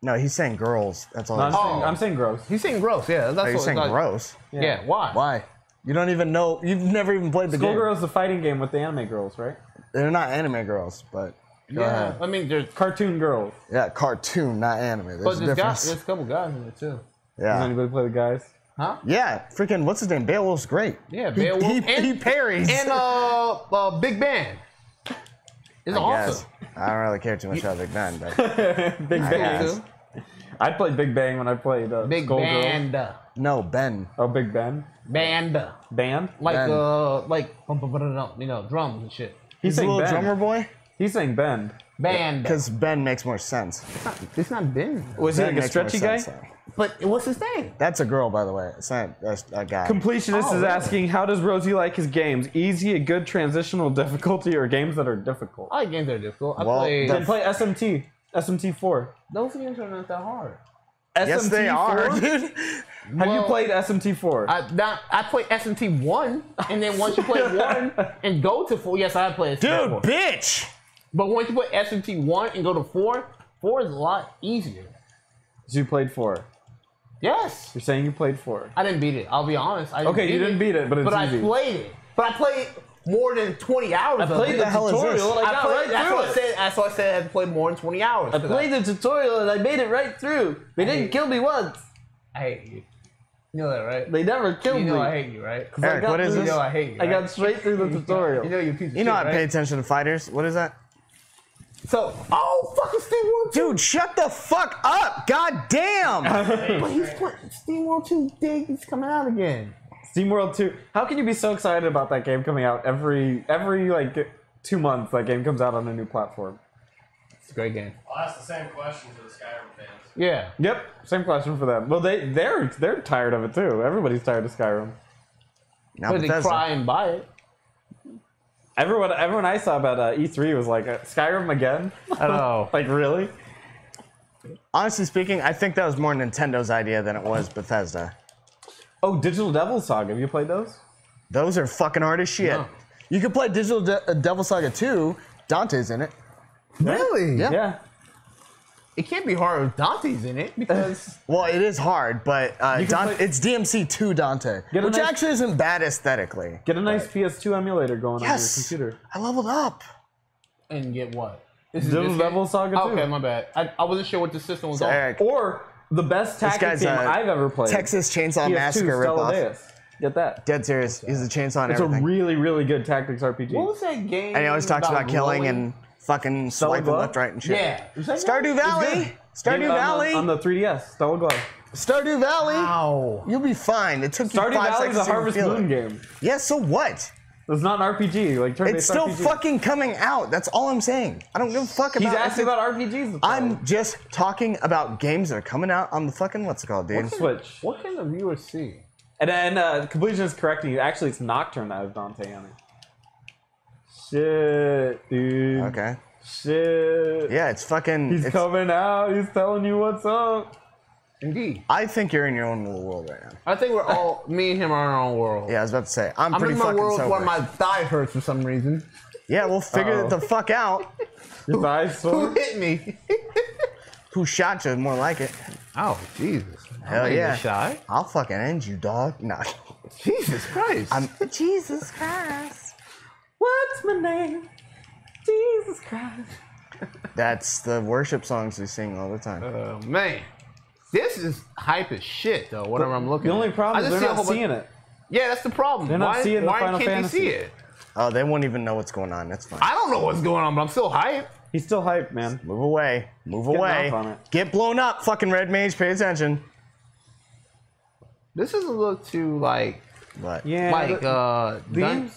Speaker 5: No, he's saying girls. That's all.
Speaker 1: No,
Speaker 5: he's saying.
Speaker 1: I'm saying gross.
Speaker 3: He's saying gross. Yeah, that's
Speaker 5: Are you
Speaker 3: what
Speaker 5: saying
Speaker 3: it's like.
Speaker 5: gross?
Speaker 3: Yeah. Why?
Speaker 5: Why? You don't even know. You've never even played the game.
Speaker 1: Skullgirls is a fighting game with the anime girls, right?
Speaker 5: They're not anime girls, but go
Speaker 3: Yeah.
Speaker 5: ahead.
Speaker 3: I mean, there's
Speaker 1: Cartoon girls.
Speaker 5: Yeah, cartoon, not anime. There's
Speaker 3: but
Speaker 5: a
Speaker 3: there's
Speaker 5: difference.
Speaker 3: a couple guys in it too.
Speaker 1: Does
Speaker 5: Yeah.
Speaker 1: anybody play the guys?
Speaker 3: Huh?
Speaker 5: Yeah, freaking, what's his name? Beowulf's great.
Speaker 3: Yeah,
Speaker 5: He-
Speaker 3: Beowulf
Speaker 5: he parries.
Speaker 3: And Big Ben. It's
Speaker 5: I
Speaker 3: awesome.
Speaker 5: guess. I don't really care too much about Big Ben, but
Speaker 1: Big
Speaker 5: I
Speaker 1: Bang.
Speaker 5: guess.
Speaker 1: I played Big Bang when I played
Speaker 3: Big
Speaker 1: Skullgirls.
Speaker 3: Band.
Speaker 5: No, Ben.
Speaker 1: Oh, Big Ben.
Speaker 3: Band.
Speaker 1: Band?
Speaker 3: Like
Speaker 5: Ben.
Speaker 3: you know, drums and shit.
Speaker 1: He's
Speaker 5: He's a
Speaker 1: saying
Speaker 5: little
Speaker 1: Ben.
Speaker 5: drummer boy.
Speaker 1: He's saying Ben.
Speaker 3: Band.
Speaker 5: Because Ben makes more sense.
Speaker 3: It's not Ben.
Speaker 1: Was he
Speaker 5: Ben
Speaker 1: like a
Speaker 5: makes more
Speaker 1: stretchy guy?
Speaker 5: sense, though.
Speaker 3: But what's his name?
Speaker 5: That's a girl, by the way. It's not that's a guy.
Speaker 1: Completionist is
Speaker 3: really?
Speaker 1: asking, how does Rosie like his games? Easy, a good transitional difficulty, or games that are difficult?
Speaker 3: I like games that are difficult. I
Speaker 5: Well,
Speaker 3: play.
Speaker 1: Then play SMT. SMT4.
Speaker 3: Those games are not that hard.
Speaker 5: Yes, they are,
Speaker 1: SMT4?
Speaker 5: dude.
Speaker 1: Have you
Speaker 3: Well,
Speaker 1: played SMT4?
Speaker 3: I play SMT 1, and then once you play 1 and go to 4, yes, I play SMT
Speaker 5: Dude,
Speaker 3: 4.
Speaker 5: bitch.
Speaker 3: But once you play SMT 1 and go to 4, 4 is a lot easier.
Speaker 1: So you played 4.
Speaker 3: Yes.
Speaker 1: You're saying you played 4.
Speaker 3: I didn't beat it. I'll be honest. I
Speaker 1: Okay, you didn't beat it, but it's easy.
Speaker 3: I played it. But I played more than 20 hours of
Speaker 1: played
Speaker 3: it.
Speaker 1: the
Speaker 5: hell is this?
Speaker 1: tutorial and I
Speaker 3: I
Speaker 1: got
Speaker 3: played,
Speaker 1: right
Speaker 3: that's
Speaker 1: through
Speaker 3: what I
Speaker 1: it.
Speaker 3: said. That's why I said I had to play more than 20 hours.
Speaker 1: I played the tutorial and I made it right through. They didn't kill me once.
Speaker 3: I hate you. You know that, right?
Speaker 1: They never killed
Speaker 3: You
Speaker 1: me.
Speaker 3: know I hate you, right?
Speaker 1: I
Speaker 5: Eric,
Speaker 1: got
Speaker 5: what is
Speaker 1: through-
Speaker 3: You
Speaker 5: this?
Speaker 3: know I hate you,
Speaker 1: I
Speaker 3: right?
Speaker 1: got straight through the tutorial.
Speaker 3: You know you piece of
Speaker 5: You know
Speaker 3: shit,
Speaker 5: I
Speaker 3: right?
Speaker 5: pay attention to fighters. What is that?
Speaker 3: So, oh, fucking Steam World 2.
Speaker 5: Dude, shut the fuck up. God damn.
Speaker 3: But he's playing Steam World 2 dig. He's coming out again.
Speaker 1: SteamWorld 2. How can you be so excited about that game coming out every like 2 months? That game comes out on a new platform.
Speaker 3: It's a great game.
Speaker 2: I'll ask the same question to the Skyrim fans.
Speaker 3: Yeah.
Speaker 1: Yep, same question for them. Well, they're tired of it too. Everybody's tired of Skyrim.
Speaker 5: Now
Speaker 3: But they
Speaker 5: Bethesda.
Speaker 3: cry and buy it.
Speaker 1: Everyone I saw about E3 was like, Skyrim again?
Speaker 3: I know.
Speaker 1: Like, really?
Speaker 5: Honestly speaking, I think that was more Nintendo's idea than it was Bethesda.
Speaker 1: Oh, Digital Devil Saga. Have you played those?
Speaker 5: Those are fucking hard as shit.
Speaker 3: No.
Speaker 5: You could play Digital Devil Saga 2. Dante's in it.
Speaker 3: Really?
Speaker 5: Yeah.
Speaker 1: Yeah.
Speaker 3: It can't be hard if Dante's in it because
Speaker 5: Well, it is hard, but
Speaker 1: You can play-
Speaker 5: it's DMC 2 Dante,
Speaker 1: Get a
Speaker 5: which
Speaker 1: nice-
Speaker 5: actually isn't bad aesthetically.
Speaker 1: Get a nice PS2 emulator going
Speaker 5: Yes,
Speaker 1: on your computer.
Speaker 5: I leveled up.
Speaker 3: and get what? This is
Speaker 1: Digital
Speaker 3: this
Speaker 1: Devil
Speaker 3: game?
Speaker 1: Saga 2.
Speaker 3: Okay, my bad. I wasn't sure what the system was
Speaker 5: So
Speaker 3: on.
Speaker 5: Eric,
Speaker 1: Or the best
Speaker 5: this
Speaker 1: tactics
Speaker 5: guy's
Speaker 1: game
Speaker 5: a
Speaker 1: I've ever played.
Speaker 5: Texas Chainsaw
Speaker 1: PS2
Speaker 5: Massacre
Speaker 1: Stella
Speaker 5: ripoff.
Speaker 1: Deus. Get that.
Speaker 5: Dead serious. He's a chainsaw and
Speaker 1: It's a
Speaker 5: everything.
Speaker 1: really, really good tactics RPG.
Speaker 3: What was that game?
Speaker 5: And he always talks about killing
Speaker 3: glowing?
Speaker 5: and fucking
Speaker 1: Stella
Speaker 5: swiping
Speaker 1: Glow?
Speaker 5: left, right, and shit.
Speaker 3: Yeah. Was that
Speaker 5: Stardew
Speaker 3: good?
Speaker 5: Valley. Stardew
Speaker 1: Game
Speaker 5: Valley.
Speaker 1: on the 3DS. Stella Glow.
Speaker 5: Stardew Valley.
Speaker 3: Ow.
Speaker 5: You'll be fine. It took you
Speaker 1: Stardew
Speaker 5: 5
Speaker 1: Valley is
Speaker 5: seconds
Speaker 1: a
Speaker 5: to
Speaker 1: Harvest
Speaker 5: feel
Speaker 1: Moon
Speaker 5: it.
Speaker 1: game.
Speaker 5: Yeah, so what?
Speaker 1: It's not an RPG. Like turn-based
Speaker 5: It's still
Speaker 1: RPG.
Speaker 5: fucking coming out. That's all I'm saying. I don't give a fuck about
Speaker 1: He's asking
Speaker 5: if it-
Speaker 1: about RPGs.
Speaker 5: I'm just talking about games that are coming out on the fucking, what's it called, dude?
Speaker 1: Switch.
Speaker 3: What can the viewers see?
Speaker 1: And then Completion is correcting you. Actually, it's Nocturne that has Dante on it. Shit, dude.
Speaker 5: Okay.
Speaker 1: Shit.
Speaker 5: Yeah, it's fucking.
Speaker 1: He's coming out. He's telling you what's up.
Speaker 3: Indeed.
Speaker 5: I think you're in your own little world right now.
Speaker 3: I think we're all, me and him are in our own world.
Speaker 5: Yeah, I was about to say. I'm
Speaker 3: I'm
Speaker 5: pretty
Speaker 3: in my
Speaker 5: fucking
Speaker 3: world
Speaker 5: sober.
Speaker 3: where my thigh hurts for some reason.
Speaker 5: Yeah, we'll figure
Speaker 1: Uh-oh.
Speaker 5: it the fuck out.
Speaker 1: His eyes
Speaker 3: Who
Speaker 1: sore.
Speaker 3: hit me?
Speaker 5: Who shot you? More like it.
Speaker 3: Oh, Jesus.
Speaker 5: Hell yeah.
Speaker 3: Shy.
Speaker 5: I'll fucking end you, dog. Nah.
Speaker 3: Jesus Christ.
Speaker 5: I'm Jesus Christ.
Speaker 1: What's my name? Jesus Christ.
Speaker 5: That's the worship songs we sing all the time.
Speaker 3: Oh, man. This is hype as shit, though, whatever I'm looking
Speaker 1: The only
Speaker 3: at.
Speaker 1: problem is
Speaker 3: I just
Speaker 1: they're
Speaker 3: see a
Speaker 1: not
Speaker 3: whole
Speaker 1: seeing
Speaker 3: bunch-
Speaker 1: it.
Speaker 3: Yeah, that's the problem.
Speaker 1: They're not seeing the
Speaker 3: why
Speaker 1: Final
Speaker 3: can't
Speaker 1: Fantasy.
Speaker 3: they see it?
Speaker 5: Oh, they won't even know what's going on. That's fine.
Speaker 3: I don't know what's going on, but I'm still hyped.
Speaker 1: He's still hyped, man.
Speaker 5: Move away. Move
Speaker 1: Getting
Speaker 5: away.
Speaker 1: off on it.
Speaker 5: Get blown up, fucking red mage. Pay attention.
Speaker 3: This doesn't look too, like,
Speaker 5: But
Speaker 1: Yeah.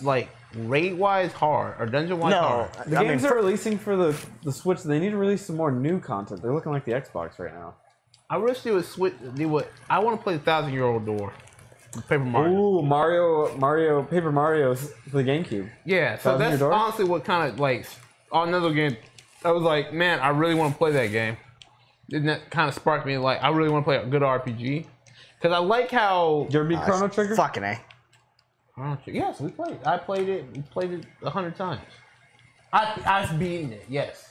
Speaker 3: like raid-wise hard, or dungeon-wise
Speaker 5: no,
Speaker 3: hard.
Speaker 1: The
Speaker 5: I
Speaker 1: games
Speaker 5: mean,
Speaker 1: are releasing for the Switch. They need to release some more new content. They're looking like the Xbox right now.
Speaker 3: I wish they would switch. I want to play the 1,000-Year-Old Door. Paper Mario.
Speaker 1: Ooh, Paper Mario's for the GameCube.
Speaker 3: Yeah, so
Speaker 1: 1,000 Year
Speaker 3: that's
Speaker 1: Door?
Speaker 3: honestly what kind of like on another game. I was like, man, I really want to play that game. Didn't that kind of spark me? Like, I really want to play a good RPG because I like how.
Speaker 1: Did you ever beat Chrono Trigger?
Speaker 5: fucking A.
Speaker 3: Yes, we played. I played it. We played it 100 times. I've beaten it. Yes.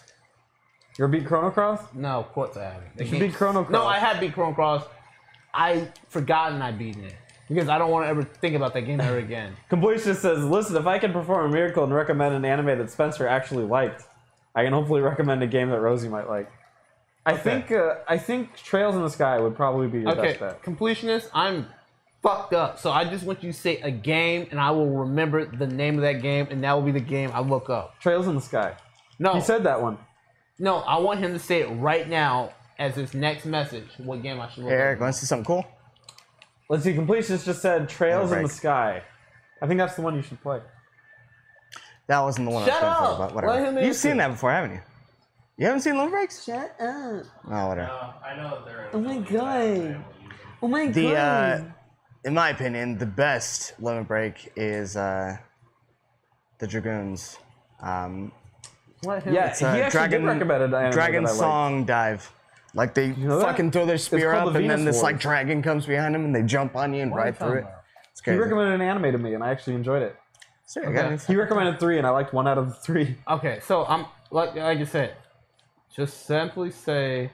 Speaker 1: You ever beat Chrono Cross?
Speaker 3: No, of course I haven't.
Speaker 1: You beat Chrono Cross.
Speaker 3: No, I have beat Chrono Cross. I forgotten I beaten it because I don't want to ever think about that game ever again.
Speaker 1: Completionist says, listen, if I can perform a miracle and recommend an anime that Spencer actually liked, I can hopefully recommend a game that Rosie might like. I think Trails in the Sky would probably be your
Speaker 3: Okay,
Speaker 1: best bet.
Speaker 3: completionist, I'm fucked up. So I just want you to say a game, and I will remember the name of that game, and that will be the game I look up.
Speaker 1: Trails in the Sky.
Speaker 3: No,
Speaker 1: He said that one.
Speaker 3: no. I want him to say it right now as his next message. What game I should look
Speaker 5: Hey, Eric,
Speaker 3: up?
Speaker 5: want to see something cool?
Speaker 1: Let's see, Completionist just said Trails in
Speaker 5: Right.
Speaker 1: the Sky. I think that's the one you should play.
Speaker 5: That wasn't the one
Speaker 3: Shut
Speaker 5: I was going
Speaker 3: up!
Speaker 5: for, but whatever.
Speaker 3: Let him
Speaker 5: You've
Speaker 3: answer.
Speaker 5: seen that before, haven't you? You haven't seen Limit Breaks?
Speaker 1: Shut up.
Speaker 5: Oh, whatever.
Speaker 2: I know that they're.
Speaker 1: Oh my god. Oh my
Speaker 5: The in my opinion, the best Limit Break is the Dragoons.
Speaker 3: Let him
Speaker 1: Yeah,
Speaker 5: It's
Speaker 1: he actually did recommend an anime
Speaker 5: Dragon
Speaker 1: that I liked.
Speaker 5: Song Dive. Like they
Speaker 1: know that?
Speaker 5: fucking throw their spear
Speaker 1: called
Speaker 5: up,
Speaker 1: the
Speaker 5: and then
Speaker 1: Venus
Speaker 5: this like
Speaker 1: Wars.
Speaker 5: dragon comes behind them, and they jump on you and
Speaker 3: What are you
Speaker 5: ride through
Speaker 3: talking
Speaker 5: it.
Speaker 3: about?
Speaker 5: It's
Speaker 1: He
Speaker 5: crazy.
Speaker 1: recommended an anime to me, and I actually enjoyed it.
Speaker 5: Sorry, I got
Speaker 3: Okay.
Speaker 5: it.
Speaker 1: He recommended 3, and I liked 1 out of the 3.
Speaker 3: Okay, so I'm like I said, just simply say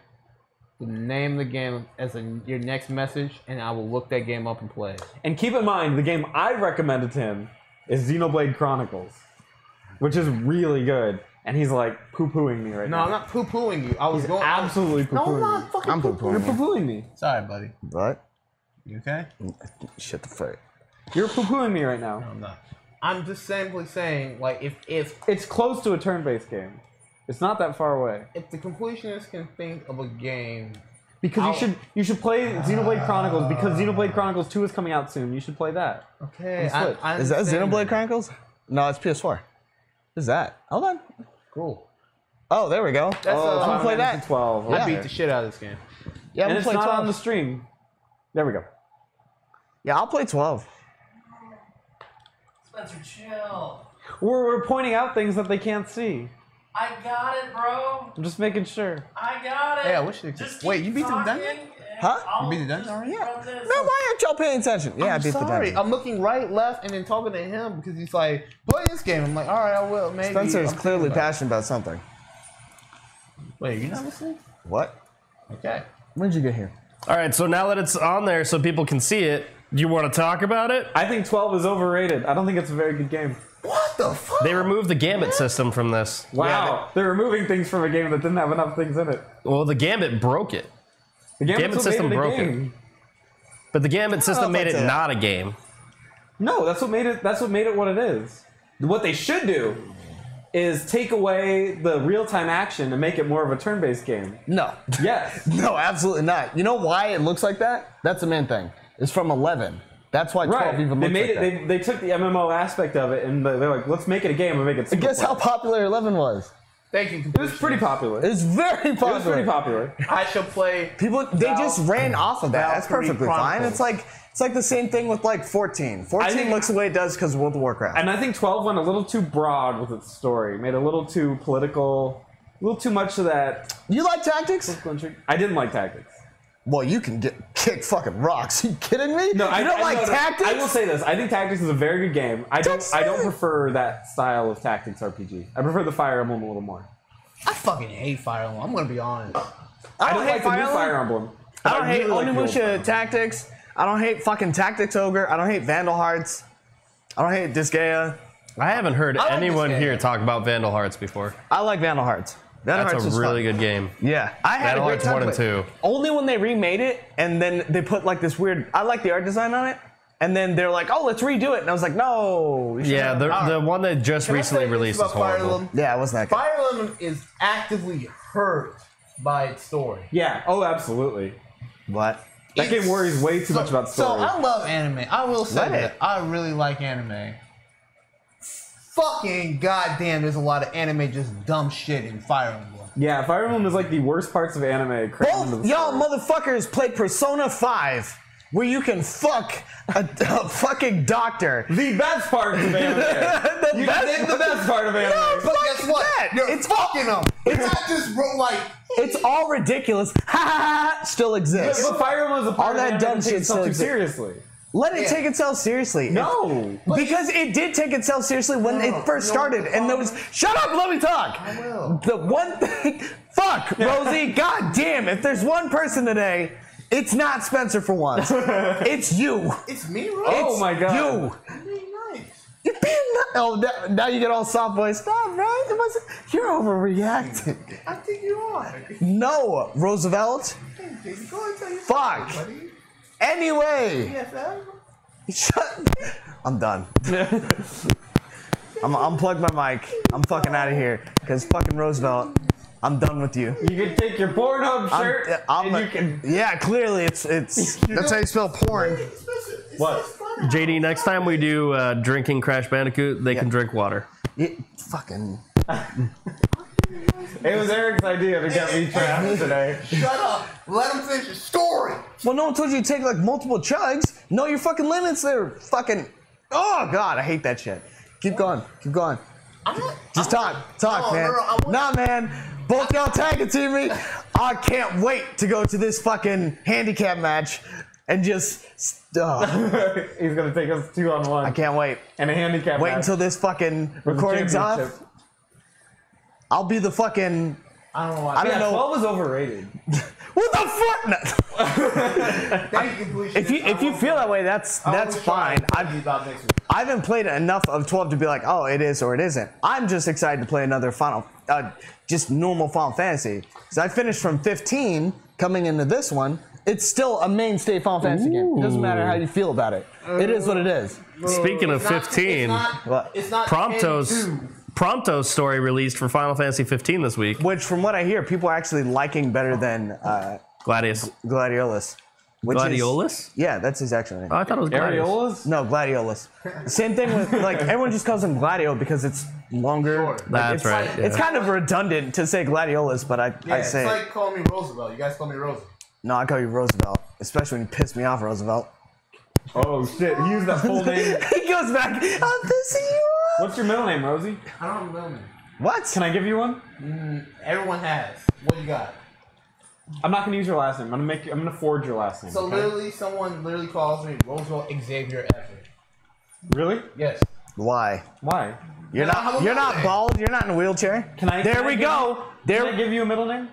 Speaker 3: the name of the game as your next message, and I will look that game up and play it.
Speaker 1: And keep in mind, the game I recommended to him is Xenoblade Chronicles, which is really good. And he's like poo-pooing me right
Speaker 3: No,
Speaker 1: now.
Speaker 3: I'm not poo-pooing you. I was going
Speaker 1: absolutely
Speaker 3: No,
Speaker 1: poo-pooing
Speaker 3: I'm not
Speaker 1: me.
Speaker 3: fucking
Speaker 5: I'm
Speaker 3: poo-pooing.
Speaker 1: You're
Speaker 5: poo-pooing.
Speaker 1: poo-pooing me.
Speaker 3: Sorry, buddy.
Speaker 5: What?
Speaker 3: You okay?
Speaker 5: Shut the fuck.
Speaker 1: You're poo-pooing me right now.
Speaker 3: I'm not. I'm just simply saying, like, if
Speaker 1: It's close to a turn-based game. It's not that far away.
Speaker 3: the completionist can think of a game,
Speaker 1: Because you should play Xenoblade Chronicles because Xenoblade Chronicles 2 is coming out soon. You should play that.
Speaker 3: okay,
Speaker 1: On Switch.
Speaker 3: I
Speaker 5: Is that
Speaker 3: understand
Speaker 5: Xenoblade Chronicles? No, it's PS4. What is that? Hold on.
Speaker 3: Cool.
Speaker 5: Oh, there we go.
Speaker 3: That's
Speaker 5: I'm gonna
Speaker 1: Final
Speaker 5: play
Speaker 1: Fantasy
Speaker 5: that.
Speaker 1: 12.
Speaker 3: I
Speaker 1: okay.
Speaker 3: beat the shit out of this game.
Speaker 5: Yeah,
Speaker 1: And
Speaker 5: I'm
Speaker 1: it's
Speaker 5: gonna play
Speaker 1: not
Speaker 5: 12.
Speaker 1: on the stream. There we go.
Speaker 5: Yeah, I'll play 12.
Speaker 2: Spencer, chill.
Speaker 1: We're pointing out things that they can't see.
Speaker 2: I got it, bro.
Speaker 1: I'm just making sure.
Speaker 2: I got it.
Speaker 3: Hey, I wish they could-
Speaker 2: Just
Speaker 3: Wait,
Speaker 2: keep
Speaker 3: you beat the
Speaker 2: talking,
Speaker 3: dungeon?
Speaker 2: and
Speaker 5: Huh?
Speaker 2: I'll
Speaker 3: You beat the dungeon
Speaker 2: just
Speaker 3: already?
Speaker 2: run this.
Speaker 5: No, why aren't y'all paying attention? Yeah, I
Speaker 3: I'm
Speaker 5: beat the
Speaker 3: sorry.
Speaker 5: dungeon.
Speaker 3: I'm looking right, left, and then talking to him because he's like, play this game. I'm like, all right, I will. Maybe.
Speaker 5: Spencer is
Speaker 3: I'm
Speaker 5: clearly
Speaker 3: thinking about
Speaker 5: passionate about something.
Speaker 3: it. Wait, you're not listening?
Speaker 5: What?
Speaker 3: Okay.
Speaker 5: When did you get here?
Speaker 2: All right, so now that it's on there so people can see it, do you want to talk about it?
Speaker 1: I think 12 is overrated. I don't think it's a very good game.
Speaker 3: What the fuck?
Speaker 2: They removed the Gambit system from this.
Speaker 1: Wow. They're removing things from a game that didn't have enough things in it.
Speaker 2: Well, the Gambit broke it.
Speaker 1: The Gambit's
Speaker 2: Gambit
Speaker 1: what
Speaker 2: system
Speaker 1: made it a
Speaker 2: broke it.
Speaker 1: game.
Speaker 2: But the Gambit system
Speaker 5: know if
Speaker 2: made
Speaker 5: I'd
Speaker 2: it
Speaker 5: say
Speaker 2: not a game.
Speaker 1: No, that's what made it what it is. What they should do is take away the real-time action and make it more of a turn-based game.
Speaker 5: No.
Speaker 1: Yes.
Speaker 5: No, absolutely not. You know why it looks like that? That's the main thing. It's from 11. That's why 12
Speaker 1: Right.
Speaker 5: even
Speaker 1: They
Speaker 5: looks
Speaker 1: made
Speaker 5: like
Speaker 1: it.
Speaker 5: that.
Speaker 1: They took the MMO aspect of it and they're like, let's make it a game and make it.
Speaker 5: Guess how
Speaker 1: single-player.
Speaker 5: popular 11 was?
Speaker 3: Thank you.
Speaker 1: It was pretty popular.
Speaker 5: It's very popular.
Speaker 1: It was pretty popular.
Speaker 3: I shall play.
Speaker 5: People, they just ran off of that. That's
Speaker 3: Valkyrie
Speaker 5: perfectly fine.
Speaker 3: Chronicles.
Speaker 5: It's like the same thing with like 14. 14
Speaker 1: think-
Speaker 5: looks the way it does because of World of Warcraft.
Speaker 1: And I think 12 went a little too broad with its story. Made it a little too political. A little too much of that.
Speaker 5: You like tactics?
Speaker 1: I didn't like tactics.
Speaker 5: Well, you can kick fucking rocks. Are you kidding me?
Speaker 1: No, I
Speaker 5: you don't like
Speaker 1: no, no.
Speaker 5: tactics.
Speaker 1: I will say this. I think Tactics is a very good game. I don't prefer that style of Tactics RPG. I prefer the Fire Emblem a little more.
Speaker 3: I fucking hate Fire Emblem. I'm gonna be honest.
Speaker 1: I don't like the new
Speaker 5: Emblem.
Speaker 1: Fire Emblem.
Speaker 5: I don't hate
Speaker 1: really like the old Fire
Speaker 5: Onimusha
Speaker 1: Emblem.
Speaker 5: Tactics. I don't hate fucking Tactics Ogre. I don't hate Vandal Hearts. I don't hate Disgaea.
Speaker 2: I haven't heard
Speaker 3: like
Speaker 2: anyone
Speaker 3: this game.
Speaker 2: here talk about Vandal Hearts before.
Speaker 5: I like Vandal Hearts. Vandal
Speaker 2: That's
Speaker 5: Hearts
Speaker 2: a
Speaker 5: was
Speaker 2: really
Speaker 5: fun.
Speaker 2: good game.
Speaker 5: Yeah, I had
Speaker 2: Vandal
Speaker 5: a great
Speaker 2: Hearts
Speaker 5: time
Speaker 2: 1 and
Speaker 5: with it.
Speaker 2: 2.
Speaker 5: Only when they remade it and then they put like this weird. I like the art design on it, and then they're like, "Oh, let's redo it," and I was like, "No." we
Speaker 2: Yeah,
Speaker 5: shouldn't."
Speaker 2: the one that just
Speaker 3: Can I
Speaker 2: recently
Speaker 3: say this
Speaker 2: released is
Speaker 3: about Fire
Speaker 2: horrible.
Speaker 3: Emblem?
Speaker 5: Yeah, it wasn't that good.
Speaker 3: Fire Emblem is actively hurt by its story.
Speaker 1: Yeah. Oh, absolutely.
Speaker 5: What?
Speaker 1: That game worries way too much about story.
Speaker 3: So I love anime. I will say
Speaker 5: Let
Speaker 3: that.
Speaker 5: it.
Speaker 3: I really like anime. Fucking goddamn, there's a lot of anime just dumb shit in Fire Emblem.
Speaker 1: Yeah, Fire Emblem is like the worst parts of anime. crammed into
Speaker 5: Both
Speaker 1: the
Speaker 5: y'all
Speaker 1: story.
Speaker 5: motherfuckers played Persona 5, where you can fuck a fucking doctor.
Speaker 1: The best part of anime. You did the best part of anime.
Speaker 5: No,
Speaker 3: But
Speaker 5: fuck
Speaker 3: guess what?
Speaker 5: that.
Speaker 3: You're
Speaker 5: It's
Speaker 3: fucking them. It's not just like.
Speaker 5: It's all ridiculous. Ha ha ha! Still exists.
Speaker 1: But Fire Emblem is a part
Speaker 5: All
Speaker 1: of
Speaker 5: that
Speaker 1: anime
Speaker 5: dumb
Speaker 1: that takes
Speaker 5: shit
Speaker 1: itself
Speaker 5: still
Speaker 1: too
Speaker 5: exists.
Speaker 1: seriously.
Speaker 5: Let it
Speaker 3: Yeah.
Speaker 5: take itself seriously.
Speaker 1: No.
Speaker 5: Because it did take itself seriously when it first started, and there was. Shut up, let me talk.
Speaker 3: I will.
Speaker 5: The one thing. Fuck, Rosie. God damn, if there's one person today, it's not Spencer for once. It's you.
Speaker 3: It's me, bro.
Speaker 1: Oh
Speaker 5: It's
Speaker 1: my God.
Speaker 5: You.
Speaker 3: I'm being nice.
Speaker 5: You're being oh, now you get all soft voice. Stop, bro. It wasn't, you're overreacting.
Speaker 3: I think you are.
Speaker 5: No, Roosevelt.
Speaker 3: Go and tell your
Speaker 5: Fuck.
Speaker 3: story, buddy.
Speaker 5: Anyway.
Speaker 3: PFL?
Speaker 5: Shut. I'm done. I'm unplug my mic. I'm fucking out of here. Because fucking Roosevelt, I'm done with you.
Speaker 1: You can take your Pornhub shirt and you can.
Speaker 5: Yeah, clearly it's that's how you spell porn.
Speaker 1: What?
Speaker 2: JD, next time we do drinking Crash Bandicoot, they can drink water.
Speaker 5: Fucking.
Speaker 1: It was Eric's idea to get me trapped today.
Speaker 3: Shut up. Let him finish his story.
Speaker 5: Well, no one told you to take like multiple chugs. Know your fucking limits there. Fucking. Oh God, I hate that shit. Keep going. Keep going.
Speaker 3: I'm not.
Speaker 5: Just talk,
Speaker 3: No,
Speaker 5: man.
Speaker 3: no, I want-
Speaker 5: Nah, man. Both y'all tagging to me. I can't wait to go to this fucking handicap match and just.
Speaker 1: He's gonna take us 2-on-1.
Speaker 5: I can't wait.
Speaker 1: And a handicap
Speaker 5: Wait
Speaker 1: match
Speaker 5: until this fucking
Speaker 1: for the
Speaker 5: recording's
Speaker 1: championship.
Speaker 5: off. I'll be the fucking.
Speaker 3: I don't know why.
Speaker 5: I don't
Speaker 1: Yeah,
Speaker 5: know.
Speaker 1: 12 is overrated.
Speaker 5: What the fuck? No. If you feel that way, that's fine. I haven't played enough of 12 to be like, oh, it is or it isn't. I'm just excited to play another just normal Final Fantasy. Because I finished from 15 coming into this one. It's still a mainstay Final Fantasy game. It doesn't matter how you feel about it. It is what it is.
Speaker 2: Speaking of 15,
Speaker 3: It's not
Speaker 2: Prompto's story released for Final Fantasy 15 this week.
Speaker 5: Which, from what I hear, people are actually liking better than
Speaker 2: Gladius.
Speaker 5: Gladiolus. Which
Speaker 2: Gladiolus?
Speaker 5: Yeah, that's his actual name.
Speaker 2: Oh, I thought it was Gladius.
Speaker 1: Areolas?
Speaker 5: No, Gladiolus. Same thing with, like, everyone just calls him Gladio because it's longer. Like,
Speaker 2: That's
Speaker 5: it's,
Speaker 2: right,
Speaker 5: It's
Speaker 2: yeah.
Speaker 5: kind of redundant to say Gladiolus, but I
Speaker 3: It's
Speaker 5: say
Speaker 3: like calling me Roosevelt. You guys call me Roosevelt.
Speaker 5: no, I call you Roosevelt, especially when you piss me off, Roosevelt.
Speaker 1: Oh shit, he used that full name.
Speaker 5: He goes back, I'm pissing you off.
Speaker 1: What's your middle name, Rosie?
Speaker 3: I don't know, man.
Speaker 5: What?
Speaker 1: Can I give you one?
Speaker 3: Everyone has. What you got?
Speaker 1: I'm not gonna use your last name. I'm gonna forge your last name.
Speaker 3: So
Speaker 1: okay?
Speaker 3: literally, someone literally calls me Roosevelt Xavier Everett.
Speaker 1: Really?
Speaker 3: Yes.
Speaker 5: Why?
Speaker 1: Why?
Speaker 5: You're
Speaker 3: I don't have
Speaker 5: not.
Speaker 3: a
Speaker 5: You're
Speaker 3: middle
Speaker 5: not
Speaker 3: name.
Speaker 5: bald. You're not in a wheelchair.
Speaker 1: Can I?
Speaker 5: There
Speaker 1: can I
Speaker 5: we
Speaker 1: give
Speaker 5: go.
Speaker 1: you-
Speaker 5: There.
Speaker 1: Can I give you a middle name?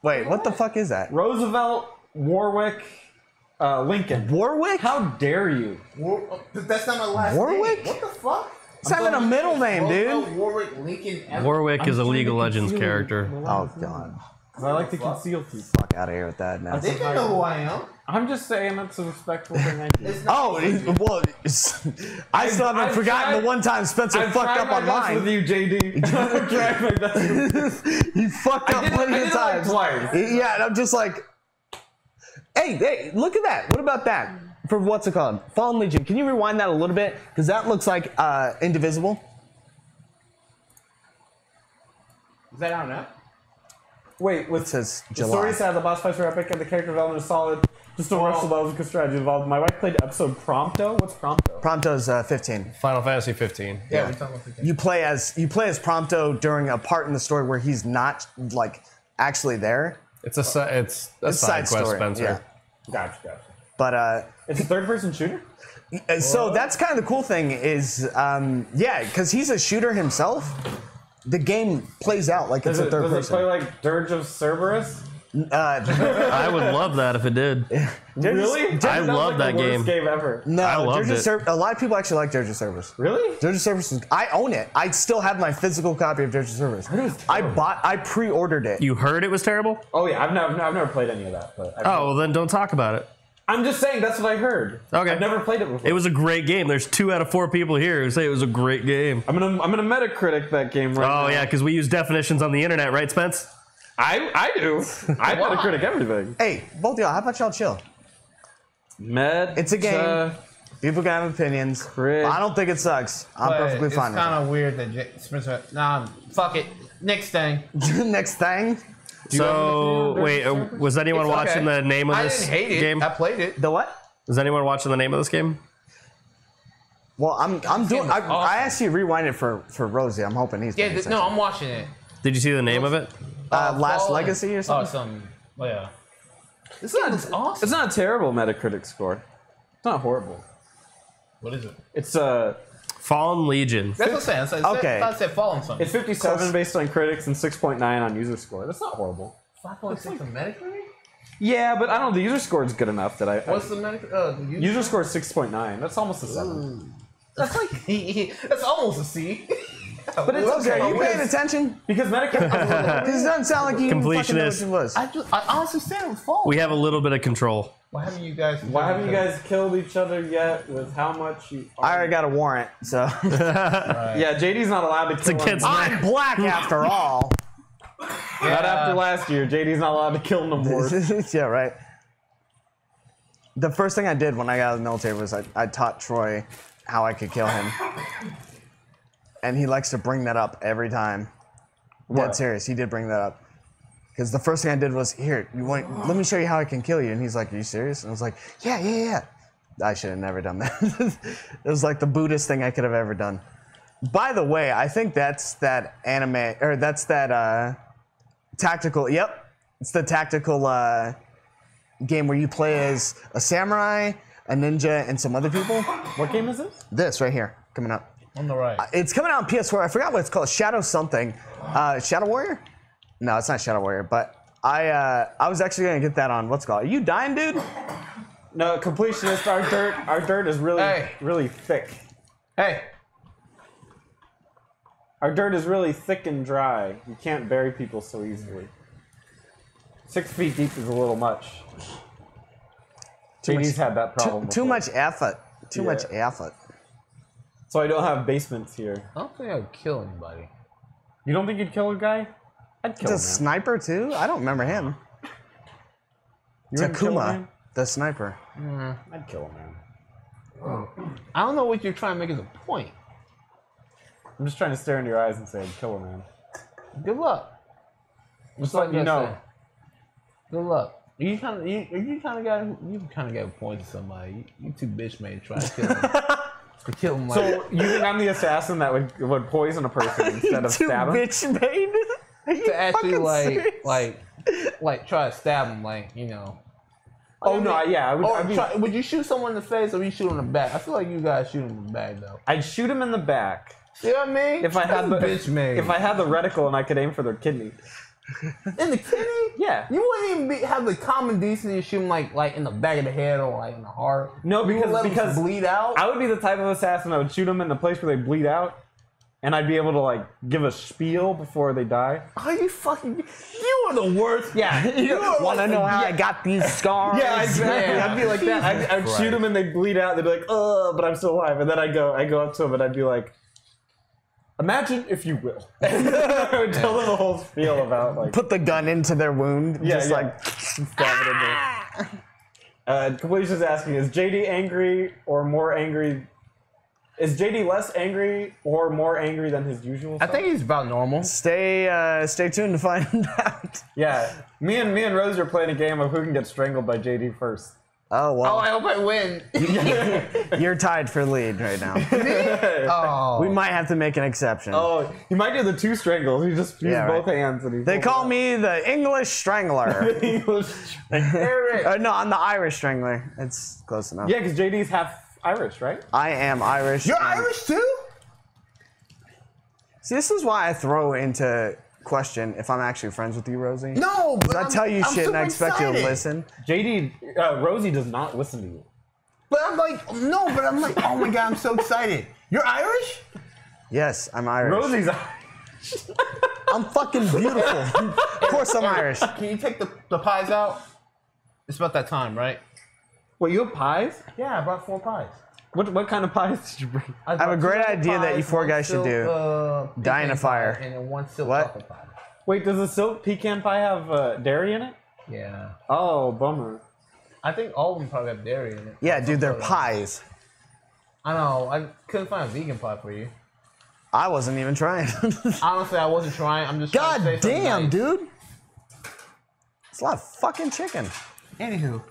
Speaker 5: Wait, what the fuck is that?
Speaker 1: Roosevelt Warwick Lincoln.
Speaker 5: Warwick?
Speaker 1: How dare you?
Speaker 3: That's not my last
Speaker 5: Warwick?
Speaker 3: name. What the fuck?
Speaker 5: It's not even a middle name,
Speaker 3: Roosevelt
Speaker 5: dude.
Speaker 3: Warwick Lincoln Everett.
Speaker 2: Warwick is a
Speaker 1: trying
Speaker 2: League of
Speaker 1: to
Speaker 2: Legends
Speaker 1: conceal
Speaker 2: character.
Speaker 5: Oh god.
Speaker 1: I like to conceal people.
Speaker 5: Fuck out of here with that now.
Speaker 3: They can know who I am.
Speaker 1: I'm just saying that's a respectful thing I do.
Speaker 3: It's not
Speaker 5: Oh, well, I still haven't
Speaker 1: I've
Speaker 5: forgotten
Speaker 1: tried-
Speaker 5: the one time Spencer
Speaker 1: I've
Speaker 5: fucked
Speaker 1: tried
Speaker 5: up
Speaker 1: my
Speaker 5: on
Speaker 1: best
Speaker 5: mine.
Speaker 1: with you, JD. I've tried my best.
Speaker 5: He fucked up
Speaker 1: I did
Speaker 5: plenty
Speaker 1: it
Speaker 5: of
Speaker 1: like
Speaker 5: times.
Speaker 1: twice.
Speaker 5: Yeah, and I'm just like, hey, look at that. What about that? For what's it called? Fallen Legion. Can you rewind that a little bit? Because that looks like Indivisible.
Speaker 3: Is that out now?
Speaker 1: Wait,
Speaker 5: It
Speaker 1: with
Speaker 5: says
Speaker 1: the story
Speaker 5: July.
Speaker 1: is sad, the boss fights are epic, and the character development is solid. Just don't rush the levels because strategy involved. My wife played episode Prompto. What's Prompto?
Speaker 5: Prompto's 15.
Speaker 2: Final Fantasy 15.
Speaker 3: Yeah, we're talking about
Speaker 5: You play as Prompto during a part in the story where he's not like actually there.
Speaker 2: It's a side quest, Spencer.
Speaker 5: Yeah.
Speaker 1: Gotcha.
Speaker 5: But
Speaker 1: It's a third-person shooter?
Speaker 5: so that's kind of the cool thing is yeah, because he's a shooter himself. The game plays out like it's a third
Speaker 1: Does it
Speaker 5: person.
Speaker 1: play like Dirge of Cerberus?
Speaker 2: I would love that if it did.
Speaker 1: Really?
Speaker 2: I love that
Speaker 1: Worst
Speaker 2: game.
Speaker 1: game ever.
Speaker 5: No,
Speaker 2: I loved it.
Speaker 5: A lot of people actually like Dirge of Cerberus.
Speaker 1: Really?
Speaker 5: Dirge of Cerberus is, I own it. I still have my physical copy of Dirge of Cerberus. I pre-ordered it.
Speaker 2: You heard it was terrible?
Speaker 1: Oh yeah, I've never played any of that. But
Speaker 2: Oh, well then don't talk about it.
Speaker 1: I'm just saying that's what I heard.
Speaker 2: Okay.
Speaker 1: I've never played it before.
Speaker 2: It was a great game. There's 2 out of 4 people here who say it was a great game.
Speaker 1: I'm gonna Metacritic that game right now.
Speaker 2: Oh yeah, because we use definitions on the internet, right, Spence?
Speaker 1: I do. I Metacritic everything.
Speaker 5: Hey, both of y'all, how about y'all chill?
Speaker 1: It's
Speaker 5: a game. People can have opinions. I don't think it sucks. I'm perfectly fine with
Speaker 3: It's kind of weird that Spencer. Nah, fuck it. Next thing.
Speaker 5: it. Next thing.
Speaker 2: So wait, was anyone
Speaker 3: It's
Speaker 2: watching
Speaker 3: okay.
Speaker 2: the name of
Speaker 3: I
Speaker 2: this
Speaker 3: didn't hate it.
Speaker 2: game?
Speaker 3: I played it.
Speaker 5: The what?
Speaker 2: Was anyone watching the name of this game?
Speaker 5: Well, I'm doing.
Speaker 3: game is awesome.
Speaker 5: I actually rewind it for Rosie. I'm hoping he's.
Speaker 3: Yeah,
Speaker 5: paying
Speaker 3: no,
Speaker 5: attention.
Speaker 3: I'm watching it.
Speaker 2: Did you see the name of it?
Speaker 5: Last
Speaker 3: Fallen.
Speaker 5: Legacy or
Speaker 3: Oh,
Speaker 5: something.
Speaker 3: something. Oh yeah. This
Speaker 1: not-
Speaker 3: is awesome.
Speaker 1: It's not a terrible Metacritic score. It's not horrible.
Speaker 3: What is it?
Speaker 1: It's
Speaker 2: Fallen Legion.
Speaker 3: That's what I'm saying.
Speaker 5: Okay.
Speaker 3: I said Fallen something.
Speaker 1: it's 57 based on critics and 6.9 on user score. That's not horrible.
Speaker 3: 5.6 on Metacritic.
Speaker 1: Yeah, but I don't know. The user score is good enough that I.
Speaker 3: What's the Metacritic?
Speaker 1: user score is 6.9. That's almost a 7.
Speaker 3: That's like that's almost a C.
Speaker 1: But it's
Speaker 5: Okay,
Speaker 1: okay.
Speaker 5: are you paying attention?
Speaker 1: Because Metacritic.
Speaker 5: This doesn't sound like you fucking know what
Speaker 2: Completionist.
Speaker 5: it was.
Speaker 3: I honestly said it was Fallen.
Speaker 2: We have a little bit of control.
Speaker 3: Why haven't you guys?
Speaker 1: Why haven't you guys killed each other yet? With how much you?
Speaker 5: I already got a warrant, so.
Speaker 1: Yeah, JD's not allowed to kill.
Speaker 2: a kid's
Speaker 1: anyone.
Speaker 5: I'm black after all.
Speaker 1: Not after last year. JD's not allowed to kill no more.
Speaker 5: Yeah, right. The first thing I did when I got out of the military was I taught Troy how I could kill him. And he likes to bring that up every time. Dead
Speaker 1: What?
Speaker 5: serious, he did bring that up. Because the first thing I did was, here, let me show you how I can kill you. And he's like, are you serious? And I was like, yeah. I should have never done that. It was like the Buddhist thing I could have ever done. By the way, I think that's that anime, or that's that tactical, yep. It's the tactical game where you play as a samurai, a ninja, and some other people.
Speaker 1: What game is this?
Speaker 5: This right here, coming up.
Speaker 3: On the right.
Speaker 5: It's coming out on PS4. I forgot what it's called. Shadow something. Shadow Warrior? No, it's not Shadow Warrior. But I was actually gonna get that on. What's it called? Are you dying, dude?
Speaker 1: No, completionist. Our dirt is really,
Speaker 3: Hey.
Speaker 1: really thick.
Speaker 3: Hey.
Speaker 1: Our dirt is really thick and dry. You can't bury people so easily. 6 feet deep is a little much. JD's had that problem.
Speaker 5: Too
Speaker 1: before.
Speaker 5: much effort. Too much
Speaker 1: Yeah.
Speaker 5: effort.
Speaker 1: So I don't have basements here.
Speaker 3: I don't think I would kill anybody.
Speaker 1: You don't think you'd kill a guy? I'd kill
Speaker 5: The
Speaker 1: him.
Speaker 5: sniper too? I don't remember him.
Speaker 1: You wouldn't kill a
Speaker 5: Takuma,
Speaker 1: man?
Speaker 5: the sniper.
Speaker 1: I'd kill a man.
Speaker 3: I don't know what you're trying to make as a point.
Speaker 1: I'm just trying to stare into your eyes and say, I'd kill a man.
Speaker 3: Good luck.
Speaker 1: Just letting you know.
Speaker 3: Good luck. You kind of got a point to somebody. You too bitch made to try to kill him. To kill him like
Speaker 1: So you think I'm the assassin that would poison a person instead of
Speaker 5: Too
Speaker 1: stab him?
Speaker 5: bitch made. Are you
Speaker 3: to actually
Speaker 5: fucking serious?
Speaker 3: like try to stab him, like, you know.
Speaker 1: Oh no, yeah,
Speaker 3: Would you shoot someone in the face or would you shoot him in the back? I feel like you guys shoot him in the back though.
Speaker 1: I'd shoot him in the back.
Speaker 3: You know what I mean?
Speaker 1: If I had the
Speaker 3: bitch made.
Speaker 1: if I had the reticle and I could aim for their kidney.
Speaker 3: in the kidney?
Speaker 1: Yeah.
Speaker 3: You wouldn't even have the common decency to shoot him like in the back of the head or like in the heart.
Speaker 1: No,
Speaker 3: You would
Speaker 1: because-
Speaker 3: let him
Speaker 1: because
Speaker 3: bleed out.
Speaker 1: I would be the type of assassin that would shoot them in the place where they bleed out, and I'd be able to like give a spiel before they die.
Speaker 3: Are you fucking? You are the worst.
Speaker 1: Yeah,
Speaker 3: You are
Speaker 5: Want to
Speaker 3: like
Speaker 5: know
Speaker 3: the-
Speaker 5: how I got these scars?
Speaker 1: Yeah, exactly.
Speaker 3: Yeah.
Speaker 1: I'd be like that. I'd shoot them and they'd bleed out. They'd be like, "Oh," but I'm still alive. And then I go up to them and I'd be like, "Imagine if you will." And I would tell them the whole spiel about like,
Speaker 5: Put the gun into their wound.
Speaker 1: yeah,
Speaker 5: just
Speaker 1: yeah.
Speaker 5: like.
Speaker 1: stab it in there. Completion's asking: is JD angry or more angry? Is JD less angry or more angry than his usual?
Speaker 3: I
Speaker 1: self?
Speaker 3: think he's about normal.
Speaker 5: Stay tuned to find out.
Speaker 1: Yeah, me and Rose are playing a game of who can get strangled by JD first.
Speaker 5: Oh
Speaker 3: Oh,
Speaker 5: well,
Speaker 3: I hope I win.
Speaker 5: you're tied for lead right now.
Speaker 3: Oh,
Speaker 5: We might have to make an exception.
Speaker 1: Oh, you might do the 2 strangles. You just use
Speaker 5: Yeah, right.
Speaker 1: both hands and he
Speaker 5: They
Speaker 1: pulls
Speaker 5: call
Speaker 1: it out.
Speaker 5: me the English Strangler.
Speaker 1: English.
Speaker 5: No, I'm the Irish Strangler. It's close enough.
Speaker 1: Yeah, because JD's half Irish, right?
Speaker 5: I am Irish.
Speaker 3: you're
Speaker 5: and-
Speaker 3: Irish too?
Speaker 5: See, this is why I throw into question if I'm actually friends with you, Rosie.
Speaker 3: No, but
Speaker 5: I tell you
Speaker 3: I'm
Speaker 5: shit and I
Speaker 3: super
Speaker 5: expect you to
Speaker 3: excited.
Speaker 5: listen.
Speaker 1: JD, Rosie does not listen to you.
Speaker 3: But I'm like, no, but I'm like, oh my god, I'm so excited. You're Irish?
Speaker 5: Yes, I'm Irish.
Speaker 1: Rosie's.
Speaker 5: I'm fucking beautiful. Of course I'm Irish.
Speaker 3: Can you take the pies out? It's about that time, right?
Speaker 1: Wait, you have pies?
Speaker 3: Yeah, I brought 4 pies.
Speaker 1: What kind of pies did you bring?
Speaker 3: I
Speaker 5: have a
Speaker 3: brought
Speaker 5: great
Speaker 3: 2
Speaker 5: idea that you 4 guys should do. Die in a
Speaker 3: pecan
Speaker 5: fire.
Speaker 3: pie And then 1 silk
Speaker 5: What?
Speaker 3: apple pie.
Speaker 1: Wait, does the silk pecan pie have dairy in it?
Speaker 3: Yeah.
Speaker 1: Oh, bummer.
Speaker 3: I think all of them probably have dairy in it.
Speaker 5: Yeah, dude, they're pies.
Speaker 3: I know. I couldn't find a vegan pie for you.
Speaker 5: I wasn't even trying.
Speaker 3: Honestly, I wasn't trying. I'm just trying
Speaker 5: God
Speaker 3: to say something
Speaker 5: damn,
Speaker 3: nice.
Speaker 5: dude. It's a lot of fucking chicken.
Speaker 3: Anywho.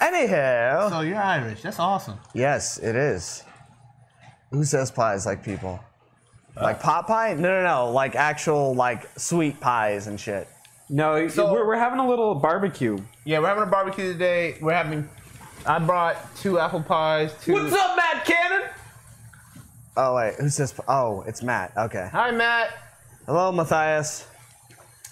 Speaker 5: Anyhow.
Speaker 3: So you're Irish. That's awesome.
Speaker 5: Yes, it is. Who says pies like people? Like pot pie? No. Like actual, like, sweet pies and shit.
Speaker 1: No,
Speaker 3: So-
Speaker 1: we're having a little barbecue.
Speaker 3: Yeah, we're having a barbecue today. I brought 2 apple pies. 2.
Speaker 1: What's up, Matt Cannon?
Speaker 5: Oh, wait. Who says... Oh, it's Matt. Okay.
Speaker 3: Hi, Matt.
Speaker 5: Hello, Matthias.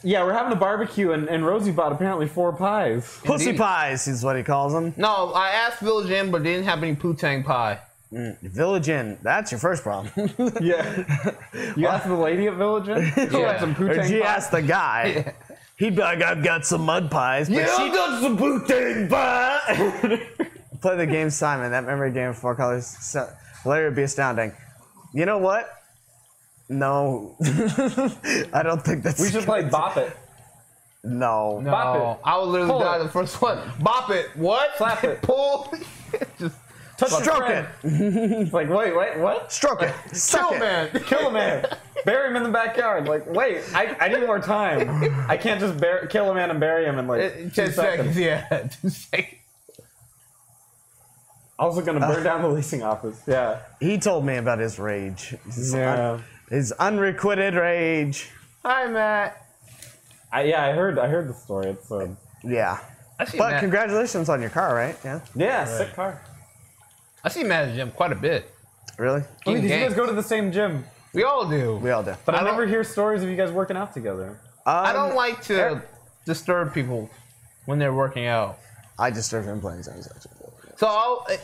Speaker 1: Yeah, we're having a barbecue, and Rosie bought apparently 4 pies.
Speaker 5: Pussy
Speaker 3: Indeed.
Speaker 5: pies is what he calls them.
Speaker 3: No, I asked Village Inn, but they didn't have any Poo-Tang pie.
Speaker 5: Village Inn. That's your first problem.
Speaker 1: Yeah. You asked the lady at Village Inn? She had some
Speaker 5: Or
Speaker 1: poutine
Speaker 5: she
Speaker 1: pie?
Speaker 5: asked the guy. He'd be like, I've got some mud pies. But she
Speaker 1: got some poutine pie!
Speaker 5: play the game Simon, that memory game of 4 colors. So, later would be astounding. You know what? No. I don't think that's...
Speaker 1: We should play Bop It.
Speaker 5: No.
Speaker 3: No,
Speaker 1: Bop it.
Speaker 3: I would literally
Speaker 1: Pull
Speaker 3: die
Speaker 1: it.
Speaker 3: the first one. Bop it. What?
Speaker 1: Slap it.
Speaker 3: Pull. Just
Speaker 1: Touch the
Speaker 5: Stroke
Speaker 1: friend.
Speaker 5: it.
Speaker 1: It's like, wait, what?
Speaker 5: Stroke it. Suck
Speaker 3: kill
Speaker 5: it.
Speaker 3: man.
Speaker 1: Kill a man. Bury him in the backyard. Like, wait, I need more time. I can't just kill a man and bury him in like 2
Speaker 3: 10 seconds.
Speaker 1: seconds.
Speaker 3: Yeah. 2 seconds.
Speaker 1: Also gonna burn down the leasing office. Yeah.
Speaker 5: He told me about his rage.
Speaker 1: Yeah.
Speaker 5: His unrequited rage.
Speaker 3: Hi, Matt.
Speaker 1: I heard the story. It's
Speaker 5: Yeah.
Speaker 3: I see
Speaker 5: But
Speaker 3: Matt.
Speaker 5: congratulations on your car, right? Yeah.
Speaker 1: sick car.
Speaker 3: I see Matt at the gym quite a bit.
Speaker 5: Really?
Speaker 1: Wait, did you
Speaker 3: games.
Speaker 1: guys go to the same gym?
Speaker 3: We all do.
Speaker 5: We all do.
Speaker 1: But I,
Speaker 3: I don't-
Speaker 1: never hear stories of you guys working out together.
Speaker 3: I don't like to disturb people when they're working out.
Speaker 5: I disturb him playing Xbox.
Speaker 3: So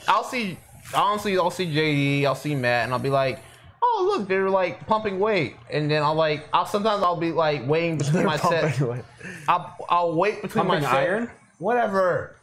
Speaker 3: I'll see. Honestly, I'll see JD. I'll see Matt, and I'll be like, "Oh, look, they're like pumping weight." And then sometimes I'll be like waiting between my set. I'll wait between
Speaker 1: Pumping
Speaker 3: my set.
Speaker 1: iron?
Speaker 3: Whatever.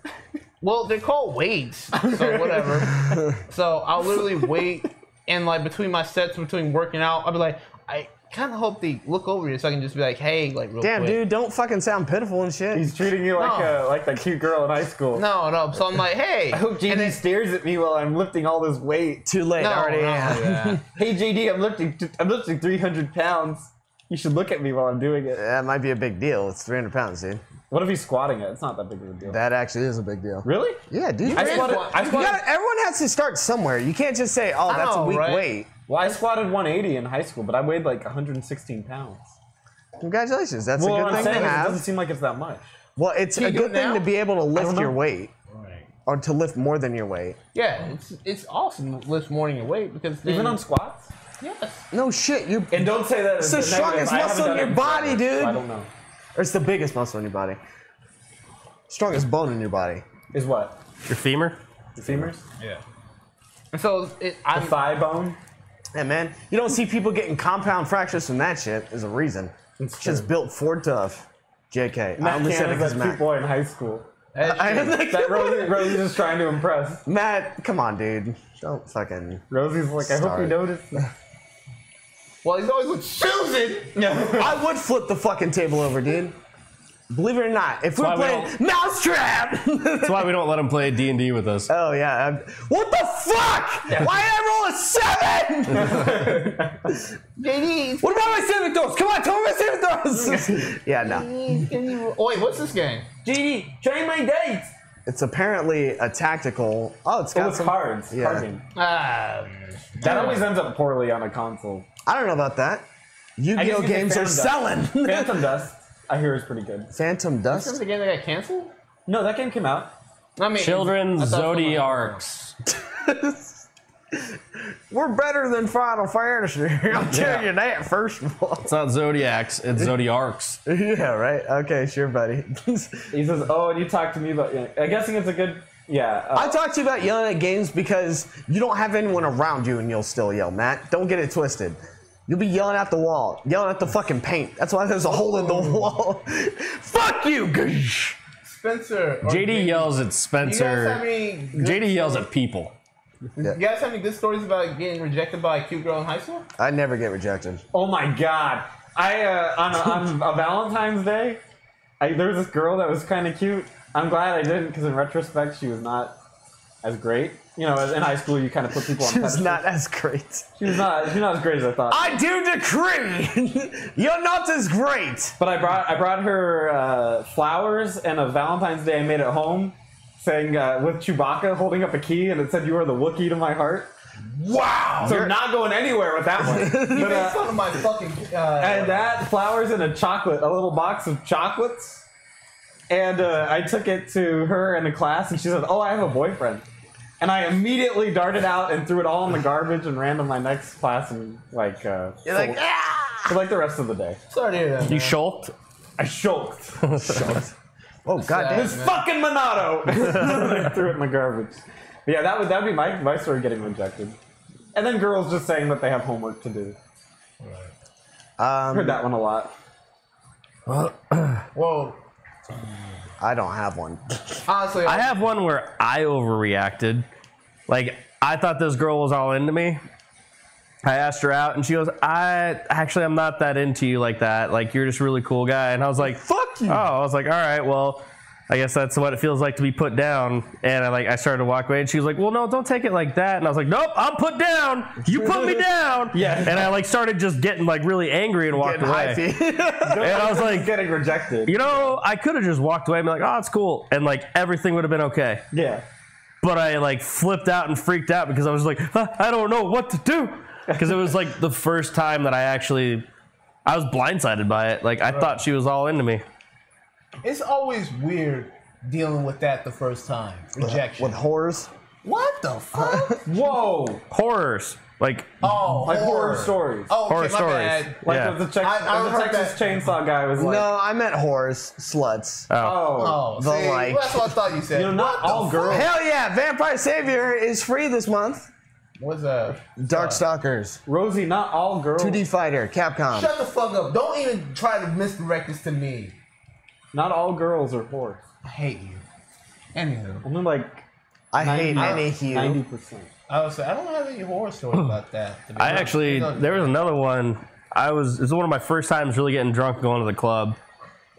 Speaker 3: Well, they're called weights, so whatever. So I'll literally wait, and like between my sets, between working out, I'll be like, I kind of hope they look over you so I can just be like, hey, like real
Speaker 5: Damn,
Speaker 3: quick.
Speaker 5: dude, don't fucking sound pitiful and shit.
Speaker 1: He's treating you like
Speaker 3: No.
Speaker 1: like the cute girl in high school.
Speaker 3: No. So I'm like, hey.
Speaker 1: I hope JD
Speaker 3: and then-
Speaker 1: stares at me while I'm lifting all this weight.
Speaker 5: Too late,
Speaker 3: No,
Speaker 5: already.
Speaker 3: no,
Speaker 5: Yeah.
Speaker 3: yeah.
Speaker 1: Hey JD, I'm lifting 300 pounds. You should look at me while I'm doing it.
Speaker 5: That might be a big deal. It's 300 pounds, dude.
Speaker 1: What if he's squatting it? It's not that big of a deal.
Speaker 5: That actually is a big deal.
Speaker 1: Really?
Speaker 5: Yeah, dude.
Speaker 1: I squatted.
Speaker 5: Everyone has to start somewhere. You can't just say, "Oh, that's a
Speaker 3: know,
Speaker 5: weak
Speaker 3: right?
Speaker 5: weight."
Speaker 1: Well, I squatted 180 in high school, but I weighed like 116 pounds.
Speaker 5: Congratulations. That's
Speaker 1: Well,
Speaker 5: a
Speaker 1: what
Speaker 5: good
Speaker 1: I'm
Speaker 5: thing
Speaker 1: saying
Speaker 5: to
Speaker 1: is it
Speaker 5: have.
Speaker 1: doesn't seem like it's that much.
Speaker 5: Well, it's
Speaker 3: Can
Speaker 5: a
Speaker 3: you do
Speaker 5: good
Speaker 3: it
Speaker 5: thing
Speaker 3: now?
Speaker 5: to be able to lift
Speaker 1: know.
Speaker 5: your weight, or to lift more than your weight.
Speaker 3: Yeah, it's awesome to lift more than your weight because then,
Speaker 1: Even on squats?
Speaker 3: yes.
Speaker 5: No shit, you.
Speaker 1: And don't say that.
Speaker 5: It's the strongest muscle in your body, dude.
Speaker 1: I don't know.
Speaker 5: Or it's the biggest muscle in your body. Strongest bone in your body.
Speaker 1: Is what?
Speaker 2: Your femur?
Speaker 1: The femurs?
Speaker 3: Yeah. And so
Speaker 1: The
Speaker 3: I'm
Speaker 1: thigh bone?
Speaker 5: Yeah, man. You don't see people getting compound fractures from that shit. There's a reason.
Speaker 1: It's
Speaker 5: Just built Ford tough. JK. I
Speaker 1: Matt
Speaker 5: only said it
Speaker 1: Cannon's
Speaker 5: because
Speaker 1: that cute
Speaker 5: Matt.
Speaker 1: boy in high school.
Speaker 3: that's
Speaker 1: That Rosie's just trying to impress.
Speaker 5: Matt, come on, dude. Don't fucking.
Speaker 1: Rosie's like, I hope
Speaker 5: Sorry.
Speaker 1: you noticed.
Speaker 3: well, he's always with Susan.
Speaker 5: I would flip the fucking table over, dude. Believe it or not, if we're
Speaker 2: why we
Speaker 5: playing Mousetrap.
Speaker 2: That's why we don't let him play D&D with us.
Speaker 5: Oh yeah. What the fuck? Why did I roll a 7?
Speaker 3: JD.
Speaker 5: What about my saving throws? Come on, tell me my saving throws. Yeah, no.
Speaker 3: Oh wait, what's this game?
Speaker 1: JD, train my dates!
Speaker 5: It's apparently a tactical. Oh, it's
Speaker 1: It
Speaker 5: got
Speaker 1: was
Speaker 5: some
Speaker 1: cards.
Speaker 5: Yeah.
Speaker 1: Card game. That always ends up poorly on a console.
Speaker 5: I don't know about that.
Speaker 1: I guess
Speaker 5: Yu-Gi-Oh
Speaker 1: you can
Speaker 5: games
Speaker 1: say
Speaker 5: are
Speaker 1: Phantom
Speaker 5: selling.
Speaker 1: Phantom Dust, I hear is pretty good.
Speaker 5: Phantom
Speaker 3: This is
Speaker 5: Dust.
Speaker 3: the game that got canceled.
Speaker 1: No, that game came out.
Speaker 3: I mean,
Speaker 2: Children
Speaker 3: I thought someone-
Speaker 2: Zodiarcs.
Speaker 5: We're better than Final Fantasy. I'll tell you that, first of all.
Speaker 2: It's not Zodiacs, it's Zodiarcs.
Speaker 5: Yeah, right? Okay, sure, buddy.
Speaker 1: He says, oh, and you talked to me about... I'm guessing it's a good... Yeah.
Speaker 5: I talk to you about yelling at games because you don't have anyone around you and you'll still yell, Matt. Don't get it twisted. You'll be yelling at the wall, yelling at the fucking paint. That's why there's a hole in the wall. Fuck you!
Speaker 3: Spencer.
Speaker 2: JD yells at Spencer. JD yells at people.
Speaker 3: You guys have any good stories about getting rejected by a cute girl in high school?
Speaker 5: I never get rejected.
Speaker 1: Oh my god. On a Valentine's Day, there was this girl that was kind of cute. I'm glad I didn't, because in retrospect, she was not as great. You know, in high school, you kind of put people on pedestals.
Speaker 5: She's not as great.
Speaker 1: She's not as great as I thought.
Speaker 5: I do decree, you're not as great.
Speaker 1: But I brought her flowers and a Valentine's Day I made at home, saying with Chewbacca holding up a key, and it said, "You are the Wookiee to my heart."
Speaker 5: Wow.
Speaker 1: So I'm not going anywhere with that one.
Speaker 3: You made fun of my fucking...
Speaker 1: and that, flowers and a little box of chocolates. And I took it to her in the class, and she said, "Oh, I have a boyfriend." And I immediately darted out and threw it all in the garbage and ran to my next class and
Speaker 5: You're like,
Speaker 1: for like the rest of the day.
Speaker 3: Sorry to hear that,
Speaker 2: You
Speaker 3: man.
Speaker 2: shulked?
Speaker 1: I shulked.
Speaker 5: oh, goddamn.
Speaker 1: This fucking Monado! I threw it in the garbage. But yeah, that'd be my story getting rejected. And then girls just saying that they have homework to do. Heard that one a lot.
Speaker 3: Whoa.
Speaker 5: I don't have one.
Speaker 3: Honestly,
Speaker 2: I have one where I overreacted. Like, I thought this girl was all into me. I asked her out, and she goes, I'm not that into you like that. Like, you're just a really cool guy. And I was like,
Speaker 5: Fuck you.
Speaker 2: oh, I was like, all right, well, I guess that's what it feels like to be put down. And I started to walk away, and she was like, well, no, don't take it like that. And I was like, nope, I'm put down. You put me down.
Speaker 1: Yeah.
Speaker 2: And I started just getting really angry and walked away.
Speaker 5: Getting
Speaker 2: And I was like,
Speaker 1: Getting rejected.
Speaker 2: you know, I could have just walked away and be like, oh, it's cool. And everything would have been okay.
Speaker 1: Yeah.
Speaker 2: But I flipped out and freaked out because I was like, I don't know what to do. Because it was the first time that I was blindsided by it. I thought she was all into me.
Speaker 3: it's always weird dealing with that the first time. Rejection.
Speaker 5: With whores?
Speaker 3: What the fuck?
Speaker 1: Whoa.
Speaker 2: Horrors.
Speaker 3: Oh,
Speaker 1: Like horror stories.
Speaker 3: Oh, okay,
Speaker 2: Horror
Speaker 3: my
Speaker 2: stories.
Speaker 3: bad.
Speaker 1: Like
Speaker 2: Yeah.
Speaker 1: the
Speaker 3: I heard
Speaker 1: Texas
Speaker 3: that.
Speaker 1: Chainsaw guy was like,
Speaker 5: No, I meant whores. Sluts.
Speaker 3: Oh,
Speaker 5: The
Speaker 3: see,
Speaker 5: like-
Speaker 3: that's what I thought you said.
Speaker 1: you know, not
Speaker 3: What the
Speaker 1: all
Speaker 3: fuck?
Speaker 1: girls.
Speaker 5: Hell yeah, Vampire Savior is free this month.
Speaker 3: What's that?
Speaker 5: Darkstalkers.
Speaker 1: Rosie, not all girls.
Speaker 5: 2D Fighter, Capcom.
Speaker 3: Shut the fuck up. Don't even try to misdirect this to me.
Speaker 1: Not all girls are whores.
Speaker 3: I hate you. Anywho.
Speaker 1: Only
Speaker 5: I hate any
Speaker 1: 90%.
Speaker 3: I don't have any horror stories about that. To be
Speaker 2: I
Speaker 3: honest.
Speaker 2: actually, there was another one. It was one of my first times really getting drunk going to the club.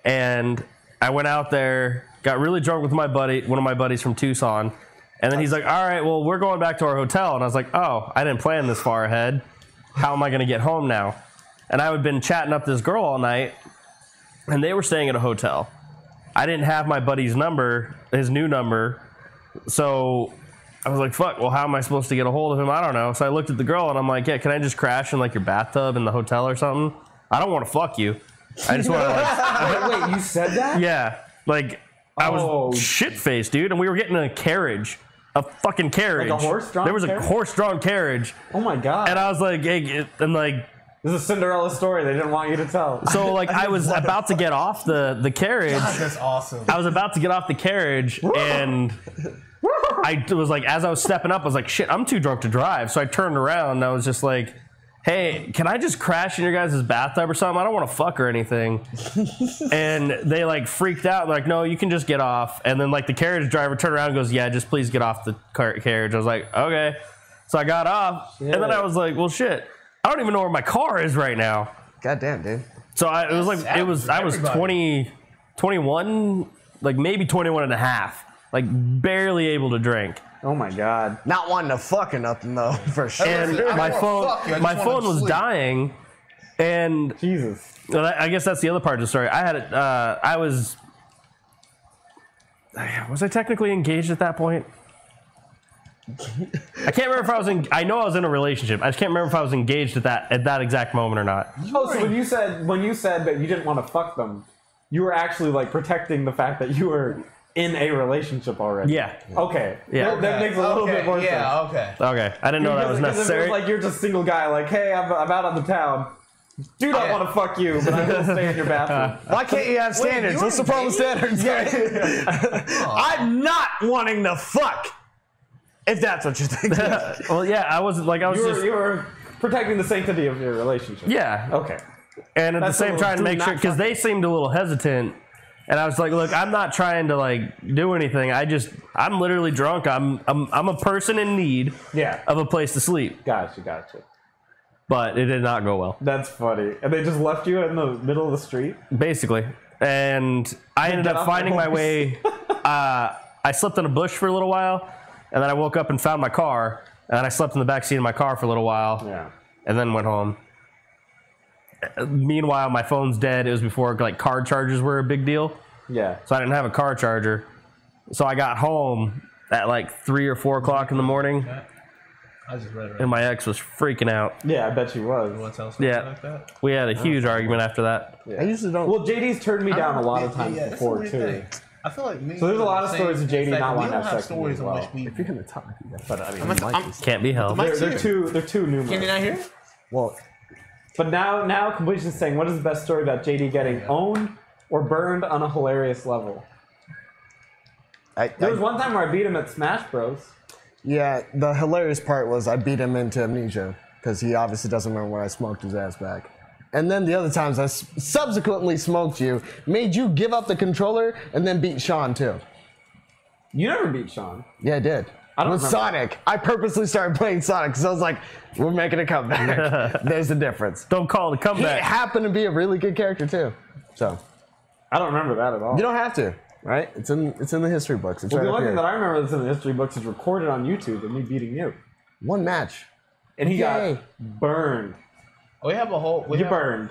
Speaker 2: And I went out there, got really drunk with one of my buddies from Tucson. And then he's like, all right, well, we're going back to our hotel. And I was like, oh, I didn't plan this far ahead. How am I going to get home now? And I had been chatting up this girl all night, and they were staying at a hotel. I didn't have my buddy's number, his new number. So I was like, fuck, well, how am I supposed to get a hold of him? I don't know. So I looked at the girl, and I'm like, yeah, can I just crash in your bathtub in the hotel or something? I don't want to fuck you. I just want to
Speaker 1: Wait, you said that?
Speaker 2: yeah. I was
Speaker 1: Oh.
Speaker 2: shit-faced, dude, and we were getting in a carriage. A fucking carriage.
Speaker 1: Like a horse-drawn
Speaker 2: There was
Speaker 1: carriage?
Speaker 2: a horse-drawn carriage.
Speaker 1: Oh my god.
Speaker 2: And I was like, hey, and
Speaker 1: This is a Cinderella story they didn't want you to tell.
Speaker 2: so I was about to get off the carriage.
Speaker 3: That's awesome.
Speaker 2: I was about to get off the carriage, and I was as I was stepping up, I was like, shit, I'm too drunk to drive. So I turned around, and I was just like, hey, can I just crash in your guys' bathtub or something? I don't want to fuck or anything. And they freaked out. They're like, no, you can just get off. And then the carriage driver turned around and goes, yeah, just please get off the carriage. I was like, okay. So I got off, and then I was like, well, shit, I don't even know where my car is right now.
Speaker 5: Goddamn, dude.
Speaker 2: So I was 20, 21, maybe 21 and a half, barely able to drink.
Speaker 1: Oh my god.
Speaker 5: Not wanting to fuck or nothing, though, for sure.
Speaker 2: And
Speaker 3: I
Speaker 2: my
Speaker 3: don't
Speaker 2: phone,
Speaker 3: wanna fuck you, I just
Speaker 2: my
Speaker 3: wanna
Speaker 2: phone was
Speaker 3: sleep.
Speaker 2: dying, and
Speaker 1: Jesus.
Speaker 2: I guess that's the other part of the story. I had was I technically engaged at that point? I can't remember if I was I know I was in a relationship. I just can't remember if I was engaged at that exact moment or not.
Speaker 1: Oh, so when you said that you didn't want to fuck them, you were actually protecting the fact that you were in a relationship already.
Speaker 2: Yeah.
Speaker 1: Okay.
Speaker 2: Yeah.
Speaker 1: That makes a little bit more sense.
Speaker 3: Yeah, okay.
Speaker 2: Okay. I didn't know that was
Speaker 1: Because if it
Speaker 2: necessary.
Speaker 1: was like you're just a single guy, like, hey, I'm out of the town. Do not want to fuck you, but I'm gonna stay in your bathroom.
Speaker 5: Why can't you have standards? What's the problem with standards? I'm not wanting to fuck. If that's what you're thinking.
Speaker 2: Well, yeah, I was
Speaker 1: You were protecting the sanctity of your relationship.
Speaker 2: yeah.
Speaker 1: Okay.
Speaker 2: And at
Speaker 1: That's
Speaker 2: the same
Speaker 1: a
Speaker 2: time, to
Speaker 1: little-
Speaker 2: make sure, because they seemed a little hesitant, and I was like, "Look, I'm not trying to like do anything. I'm literally drunk. I'm a person in need
Speaker 1: Yeah.
Speaker 2: of a place to sleep."
Speaker 1: Gotcha.
Speaker 2: But it did not go well,
Speaker 1: That's funny. And they just left you in the middle of the street?
Speaker 2: basically. And I ended
Speaker 1: get
Speaker 2: up
Speaker 1: off the
Speaker 2: finding my
Speaker 1: horse.
Speaker 2: way. I slept in a bush for a little while, and then I woke up and found my car, and I slept in the back seat of my car for a little while,
Speaker 1: Yeah.
Speaker 2: and then went home. Meanwhile, my phone's dead. It was before like car chargers were a big deal.
Speaker 1: Yeah.
Speaker 2: So I didn't have a car charger. So I got home at like 3 or 4 o'clock in the morning,
Speaker 3: I just read it.
Speaker 2: and my ex was freaking out.
Speaker 1: Yeah, I bet you was.
Speaker 3: Want to tell us
Speaker 2: Yeah.
Speaker 3: like that?
Speaker 2: We had a huge argument after that.
Speaker 5: I usually don't.
Speaker 1: Well, JD's turned me down a lot of times
Speaker 3: that's a
Speaker 1: before,
Speaker 3: weird
Speaker 1: too.
Speaker 3: thing. I feel like me.
Speaker 1: So there's a lot of stories of JD not wanting to have
Speaker 3: have
Speaker 1: sex with me
Speaker 3: stories
Speaker 1: as
Speaker 3: in
Speaker 1: well.
Speaker 3: which we.
Speaker 5: if you're gonna talk,
Speaker 1: But I mean,
Speaker 2: Can't be helped.
Speaker 1: they're too numerous.
Speaker 3: Can you not hear?
Speaker 5: well,
Speaker 1: But now Completion's saying, what is the best story about JD getting owned or burned on a hilarious level? There was one time where I beat him at Smash Bros.
Speaker 5: yeah, the hilarious part was I beat him into amnesia because he obviously doesn't remember when I smoked his ass back. And then the other times I subsequently smoked you, made you give up the controller, and then beat Sean too.
Speaker 1: You never beat Sean.
Speaker 5: Yeah, I did.
Speaker 1: I don't
Speaker 5: With
Speaker 1: remember.
Speaker 5: Sonic. I purposely started playing Sonic because I was like, we're making a comeback. There's a difference.
Speaker 2: Don't call it a
Speaker 5: He
Speaker 2: comeback.
Speaker 5: happened to be a really good character too. So
Speaker 1: I don't remember that at all.
Speaker 5: you don't have to, right? It's in the history books. It's
Speaker 1: Well,
Speaker 5: right
Speaker 1: the
Speaker 5: up
Speaker 1: only thing
Speaker 5: here.
Speaker 1: that I remember that's in the history books is recorded on YouTube of me beating you.
Speaker 5: One match.
Speaker 1: And he
Speaker 5: Yay.
Speaker 1: got burned.
Speaker 3: We have a whole.
Speaker 1: You burned.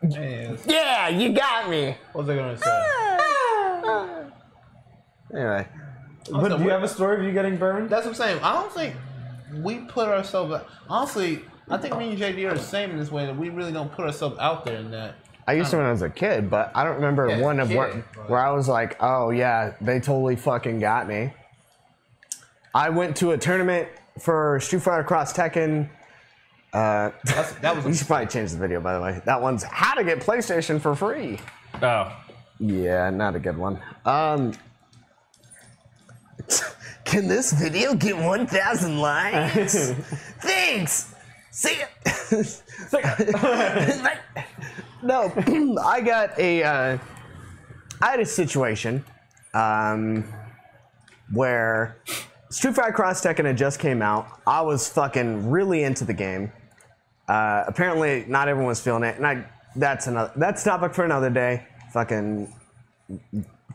Speaker 5: Yeah, you got me.
Speaker 3: What was I gonna say?
Speaker 5: Anyway,
Speaker 1: But do you have a story of you getting burned?
Speaker 3: That's what I'm saying. I don't think we put ourselves. Honestly, I think me and JD are the same in this way that we really don't put ourselves out there in that.
Speaker 5: I used to when I was a kid, but I don't remember
Speaker 3: Yeah,
Speaker 5: one of
Speaker 3: kid,
Speaker 5: where I was like, oh yeah, they totally fucking got me. I went to a tournament for Street Fighter Cross Tekken.
Speaker 3: That was
Speaker 5: You should probably change the video, by the way. That one's how to get PlayStation for free.
Speaker 2: Oh.
Speaker 5: Yeah, not a good one. Can this video get 1,000 likes? Thanks. See ya. No, I had a situation where Street Fighter Cross Tekken had just came out. I was fucking really into the game. Apparently, not everyone was feeling it, and that's topic for another day. Fucking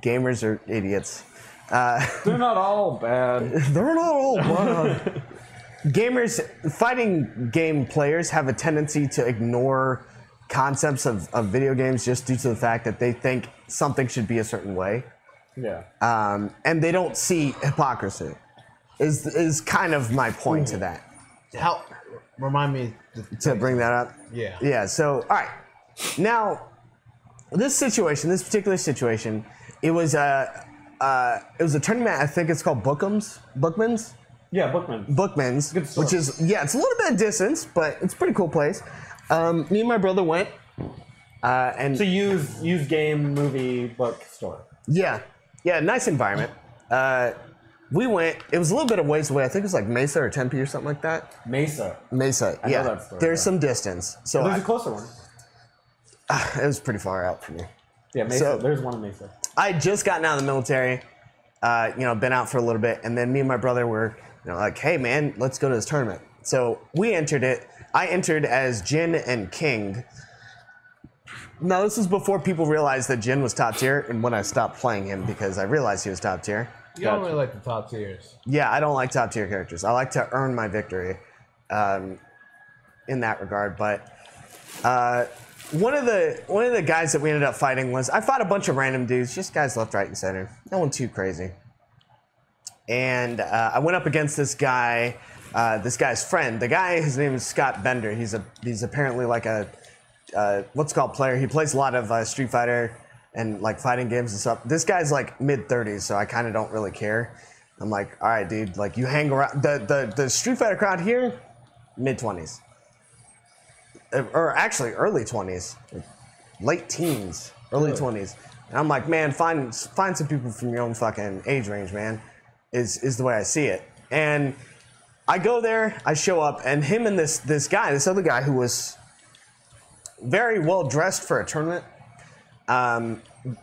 Speaker 5: gamers are idiots.
Speaker 1: They're not all bad.
Speaker 5: They're not all bad. Fighting game players have a tendency to ignore concepts of video games just due to the fact that they think something should be a certain way.
Speaker 1: Yeah.
Speaker 5: And they don't see hypocrisy. Is kind of my point to that.
Speaker 3: Help. Remind me.
Speaker 5: To bring that up.
Speaker 3: Yeah.
Speaker 5: Yeah. So all right. Now, this particular situation, it was a tournament. I think it's called Bookman's.
Speaker 1: Yeah, Bookman.
Speaker 5: Bookman's,
Speaker 1: Good stuff.
Speaker 5: which is it's a little bit of distance, but it's a pretty cool place. Me and my brother went, and
Speaker 1: So use game, movie, book store.
Speaker 5: yeah, nice environment. We went. It was a little bit of ways away. I think it was like Mesa or Tempe or something like that.
Speaker 1: Mesa.
Speaker 5: Mesa,
Speaker 1: know
Speaker 5: yeah.
Speaker 1: that store,
Speaker 5: There's
Speaker 1: yeah.
Speaker 5: some distance, so
Speaker 1: There's a closer one.
Speaker 5: it was pretty far out for me.
Speaker 1: Yeah, Mesa.
Speaker 5: So-
Speaker 1: There's one in Mesa.
Speaker 5: I had just gotten out of the military, been out for a little bit, and then me and my brother were, like, hey man, let's go to this tournament. So we entered it. I entered as Jin and King. Now this is before people realized that Jin was top tier, and when I stopped playing him because I realized he was top tier.
Speaker 3: You don't really like the top tiers.
Speaker 5: Yeah, I don't like top tier characters. I like to earn my victory, in that regard. But one of the guys that we ended up fighting was I fought a bunch of random dudes, just guys left, right, and center. No one too crazy. And I went up against this guy, this guy's friend. The guy, his name is Scott Bender. He's apparently like a what's called player. He plays a lot of Street Fighter. and like fighting games and stuff. This guy's like mid-30s, so I kind of don't really care. I'm like, all right, dude, like you hang around the Street Fighter crowd here, mid-20s, or actually early 20s, late teens, early 20s. And I'm like, man, find some people from your own fucking age range, man, is the way I see it. And I go there, I show up, and him and this other guy who was very well dressed for a tournament.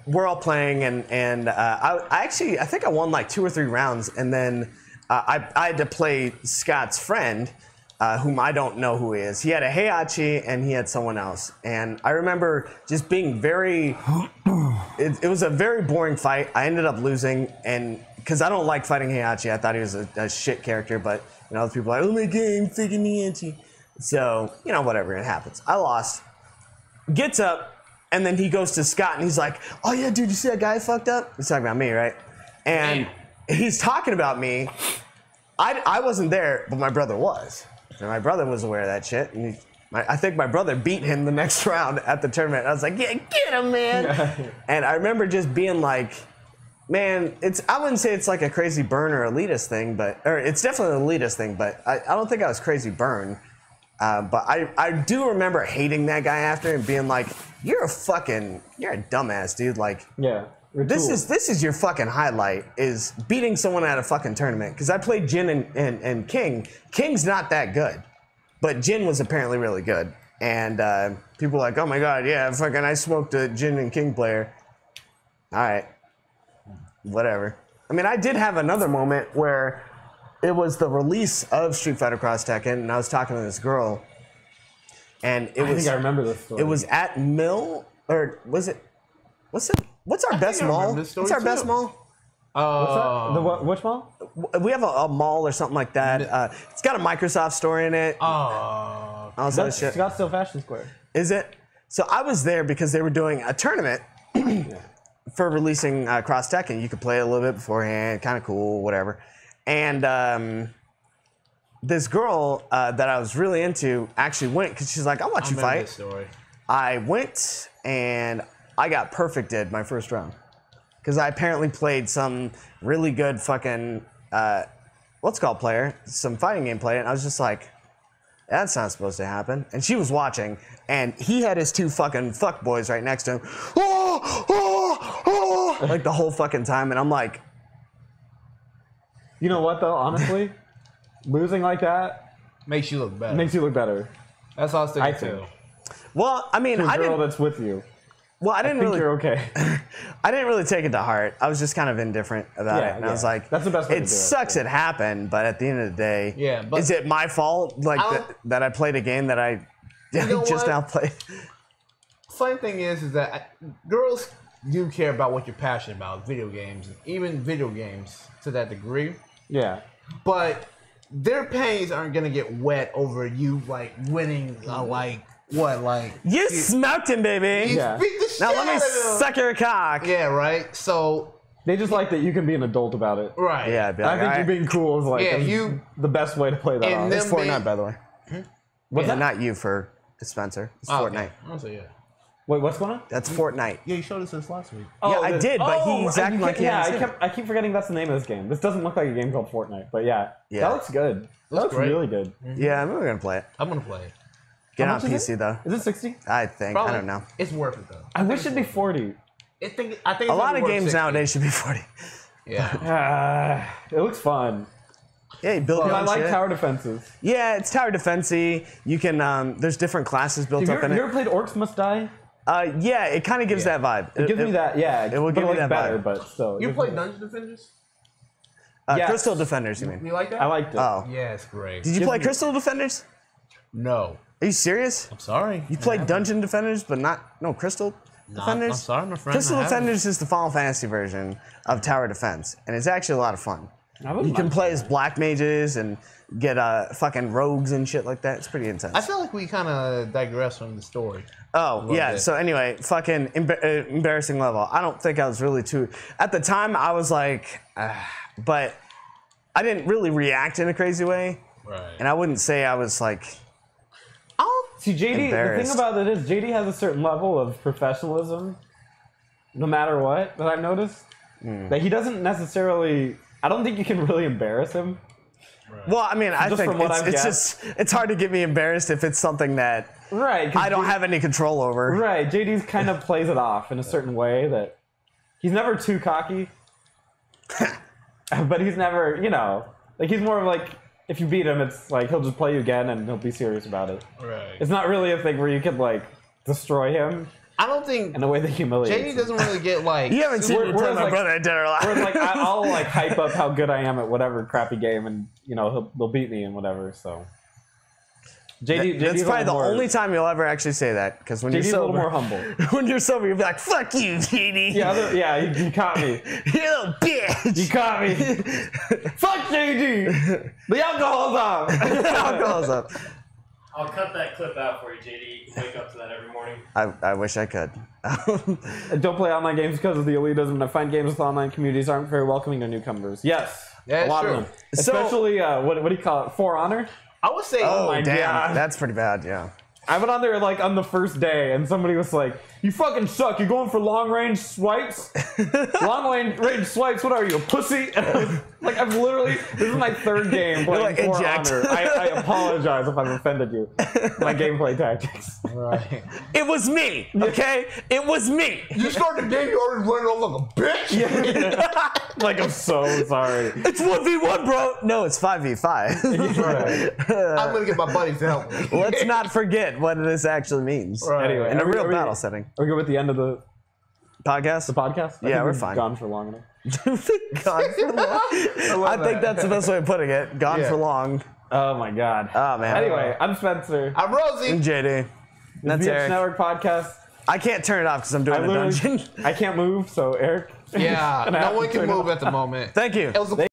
Speaker 5: We're all playing, and I think I won like 2 or 3 rounds, and then I had to play Scott's friend, whom I don't know who he is. He had a Heihachi, and he had someone else. And I remember just being very. It was a very boring fight. I ended up losing, and because I don't like fighting Heihachi, I thought he was a shit character. But other people are like, oh my god, I'm freaking Heihachi. So whatever, it happens. I lost. Gets up. And then he goes to Scott and he's like, oh yeah, dude, you see that guy fucked up? He's talking about me, right? And he's talking about me. I wasn't there, but my brother was. And my brother was aware of that shit. And I think my brother beat him the next round at the tournament. I was like, yeah, get him, man. And I remember just being like, man, I wouldn't say it's like a crazy burn or elitist thing, or it's definitely an elitist thing, but I don't think I was crazy burn. But I do remember hating that guy after and being like, you're a dumbass, dude. Like,
Speaker 1: Yeah.
Speaker 5: this is your fucking highlight, is beating someone at a fucking tournament. Because I played Jin and King. King's not that good, but Jin was apparently really good. And people were like, oh my god, yeah, fucking I smoked a Jin and King player. All right, whatever. I mean, I did have another moment where it was the release of Street Fighter Cross Tekken, and I was talking to this girl, and I think
Speaker 1: I remember this story.
Speaker 5: It was at Mill, or was it? What's our best mall? What's our best mall?
Speaker 1: Which mall?
Speaker 5: We have a mall or something like that. It's got a Microsoft store in it. All that shit.
Speaker 1: Scottsdale Fashion Square.
Speaker 5: Is it? So I was there because they were doing a tournament for releasing Cross Tekken. You could play it a little bit beforehand, kind of cool, whatever. And this girl that I was really into actually went because she's like, I'll watch you fight.
Speaker 3: This story.
Speaker 5: I went and I got perfected my first round because I apparently played some really good fucking what's called player, some fighting game player, and I was just like, that's not supposed to happen. And she was watching, and he had his 2 fucking fuck boys right next to him, like the whole fucking time, and I'm like,
Speaker 1: you know what though? Honestly, losing like that
Speaker 3: makes you look better.
Speaker 1: makes you look better.
Speaker 3: That's all I was thinking
Speaker 1: I think.
Speaker 3: too.
Speaker 5: well, I mean,
Speaker 1: To a
Speaker 5: I
Speaker 1: girl
Speaker 5: didn't.
Speaker 1: that's with you.
Speaker 5: Well, I
Speaker 1: I
Speaker 5: didn't
Speaker 1: think
Speaker 5: really.
Speaker 1: you're okay.
Speaker 5: I didn't really take it to heart. I was just kind of indifferent about
Speaker 1: Yeah,
Speaker 5: it, and I was
Speaker 1: yeah.
Speaker 5: like,
Speaker 1: That's the best way to
Speaker 5: It
Speaker 1: do it,
Speaker 5: sucks it happened, but at the end of the day,
Speaker 3: Yeah, but-
Speaker 5: is it my fault? Like
Speaker 3: I don't-
Speaker 5: that I played a game that I
Speaker 3: know
Speaker 5: just
Speaker 3: what?
Speaker 5: now played.
Speaker 3: Funny thing is that girls do care about what you're passionate about, video games, even video games to that degree.
Speaker 1: Yeah.
Speaker 3: But their panties aren't gonna get wet over you like winning,
Speaker 5: You smoked him, baby.
Speaker 3: you
Speaker 1: Yeah.
Speaker 3: beat the shit
Speaker 5: Now let me
Speaker 3: out of him.
Speaker 5: suck your cock.
Speaker 3: Yeah, right. So
Speaker 1: They just like that you can be an adult about it.
Speaker 3: right.
Speaker 5: Yeah, I'd be
Speaker 1: I
Speaker 5: like,
Speaker 1: think
Speaker 5: all
Speaker 1: you're
Speaker 5: right.
Speaker 1: being cool is like
Speaker 3: Yeah,
Speaker 1: that's
Speaker 3: you-
Speaker 1: the best way to play that
Speaker 3: And
Speaker 1: off.
Speaker 3: them
Speaker 5: It's Fortnite,
Speaker 3: being-
Speaker 5: by the way.
Speaker 1: What's
Speaker 5: Yeah,
Speaker 1: that?
Speaker 5: not you for Spencer. It's
Speaker 3: Oh,
Speaker 5: Fortnite.
Speaker 3: okay. I'll say yeah.
Speaker 1: Wait, what's going on?
Speaker 5: That's Fortnite.
Speaker 3: Yeah, you showed us this last week.
Speaker 5: Yeah, I did, but he's acting like he
Speaker 1: yeah,
Speaker 5: hasn't seen it.
Speaker 1: I keep forgetting that's the name of this game. This doesn't look like a game called Fortnite, but yeah.
Speaker 5: Yeah.
Speaker 1: That looks good. That looks
Speaker 3: great.
Speaker 1: really good.
Speaker 5: Yeah, I'm gonna play it.
Speaker 3: I'm gonna play it.
Speaker 5: Get
Speaker 1: How
Speaker 5: on
Speaker 1: much is
Speaker 5: PC though.
Speaker 1: Is it 60?
Speaker 5: I think.
Speaker 3: Probably.
Speaker 5: I don't know.
Speaker 3: It's worth it though.
Speaker 1: I wish it'd be 40.
Speaker 3: I think
Speaker 5: A
Speaker 3: it's
Speaker 5: lot of
Speaker 3: worth
Speaker 5: games
Speaker 3: 60.
Speaker 5: nowadays should be 40.
Speaker 3: Yeah.
Speaker 1: It looks fun.
Speaker 5: Yeah, you build your
Speaker 1: I
Speaker 5: own
Speaker 1: like
Speaker 5: shit.
Speaker 1: tower defenses.
Speaker 5: Yeah, it's tower defensey. You can there's different classes built
Speaker 1: Have
Speaker 5: up
Speaker 1: you
Speaker 5: in
Speaker 1: ever
Speaker 5: it.
Speaker 1: played Orcs Must Die?
Speaker 5: Yeah, it kind of gives that vibe.
Speaker 1: It gives me that, yeah.
Speaker 5: It will
Speaker 1: but
Speaker 5: give me
Speaker 1: like
Speaker 5: that
Speaker 1: better,
Speaker 5: vibe.
Speaker 1: but still. it
Speaker 3: You
Speaker 1: gives
Speaker 3: played
Speaker 1: me-
Speaker 3: Dungeon Defenders?
Speaker 1: Yes.
Speaker 5: Crystal Defenders, you mean?
Speaker 3: You like that?
Speaker 1: I liked it.
Speaker 5: Oh.
Speaker 3: Yeah, it's great.
Speaker 5: Did you play Crystal Defenders?
Speaker 3: No.
Speaker 5: Are you serious?
Speaker 3: I'm sorry.
Speaker 5: You played Dungeon Defenders, but no Crystal Defenders?
Speaker 3: I'm sorry, my friend.
Speaker 5: Crystal
Speaker 3: I haven't.
Speaker 5: Defenders is the Final Fantasy version of Tower Defense, and it's actually a lot of fun.
Speaker 1: I would
Speaker 5: You can
Speaker 1: like
Speaker 5: play
Speaker 1: that.
Speaker 5: as black mages and get fucking rogues and shit like that. It's pretty intense.
Speaker 3: I feel like we kind of digress from the story.
Speaker 5: Oh, yeah.
Speaker 3: bit.
Speaker 5: So anyway, fucking embarrassing level. I don't think I was really too... At the time, I was like... but I didn't really react in a crazy way.
Speaker 3: Right.
Speaker 5: And I wouldn't say I was like...
Speaker 1: See, JD, the
Speaker 5: Embarrassed.
Speaker 1: thing about it is JD has a certain level of professionalism no matter what, that I've noticed. That he doesn't necessarily... I don't think you can really embarrass him.
Speaker 5: Well, I mean, I
Speaker 1: Just
Speaker 5: think
Speaker 1: from what I've
Speaker 5: it's
Speaker 1: guessed.
Speaker 5: just it's hard to get me embarrassed if it's something that
Speaker 1: Right. 'Cause
Speaker 5: I don't have any control over.
Speaker 1: Right. JD's kind of plays it off in a certain way that he's never too cocky. But he's never, you know, like he's more of like, if you beat him, it's like he'll just play you again and he'll be serious about it.
Speaker 2: Right.
Speaker 1: It's not really a thing where you can like destroy him
Speaker 3: I don't think
Speaker 1: in a way that humiliates
Speaker 3: JD
Speaker 1: him.
Speaker 3: doesn't really get like.
Speaker 5: You haven't seen me play
Speaker 1: Whereas,
Speaker 5: my
Speaker 1: like-
Speaker 5: brother at dinner a lot.
Speaker 1: Whereas like I'll like hype up how good I am at whatever crappy game, and you know they'll beat me and whatever. So JD,
Speaker 5: That's
Speaker 1: JD's
Speaker 5: probably the
Speaker 1: more,
Speaker 5: only time you'll ever actually say that, because when
Speaker 1: JD's
Speaker 5: you're
Speaker 1: a little
Speaker 5: sober,
Speaker 1: more humble.
Speaker 5: when you're sober, you'll be like, "Fuck you, JD.
Speaker 1: Yeah, you caught me.
Speaker 5: You little bitch."
Speaker 1: You caught me. Fuck JD. The alcohol's off.
Speaker 5: Alcohol's up.
Speaker 2: I'll cut that clip out for you, JD. Wake up to that every morning.
Speaker 5: I wish I could.
Speaker 1: I don't play online games because of the elitism. I find games with online communities aren't very welcoming to newcomers. Yes,
Speaker 3: Yeah,
Speaker 1: a lot
Speaker 3: true.
Speaker 1: of them. Especially what do you call it? For Honor.
Speaker 3: I would say.
Speaker 5: Oh,
Speaker 1: my
Speaker 5: damn,
Speaker 1: God.
Speaker 5: that's pretty bad. Yeah.
Speaker 1: I went on there like on the first day, and somebody was like, "You fucking suck. You're going for long range swipes. Range swipes. What are you, a pussy?" And I was like, "I've literally. This is my third game playing
Speaker 5: like,
Speaker 1: For
Speaker 5: eject.
Speaker 1: Honor. I apologize if I've offended you. My gameplay tactics.
Speaker 3: Right.
Speaker 5: It was me. Okay, it was me.
Speaker 3: You start the game, you already running off like a bitch.
Speaker 1: Like, I'm so sorry.
Speaker 5: It's 1v1, bro. No, it's 5v5.
Speaker 1: Right.
Speaker 3: I'm gonna get my buddies to help me.
Speaker 5: Let's not forget what this actually means.
Speaker 1: Anyway,
Speaker 5: In a
Speaker 1: are we-
Speaker 5: real
Speaker 1: are we-
Speaker 5: battle setting.
Speaker 1: Are we good with the end of the
Speaker 5: Podcast?
Speaker 1: podcast? I
Speaker 5: Yeah,
Speaker 1: think
Speaker 5: we're
Speaker 1: we've
Speaker 5: fine.
Speaker 1: Gone for long enough.
Speaker 5: Gone for long. I think that's the best way of putting it. Gone
Speaker 3: Yeah.
Speaker 5: for long.
Speaker 1: Oh my god.
Speaker 5: Oh, man.
Speaker 1: Anyway, I'm Spencer.
Speaker 3: I'm Rosie.
Speaker 5: And JD. That's
Speaker 1: VX
Speaker 5: Eric.
Speaker 1: Network podcast.
Speaker 5: I can't turn it off because I'm doing
Speaker 1: I
Speaker 5: a
Speaker 1: literally
Speaker 5: dungeon.
Speaker 1: I can't move, so Eric.
Speaker 3: Yeah,
Speaker 1: And I have
Speaker 3: no
Speaker 1: to
Speaker 3: one can
Speaker 1: turn it
Speaker 3: move
Speaker 1: off.
Speaker 3: at the moment.
Speaker 5: Thank you.
Speaker 3: It was a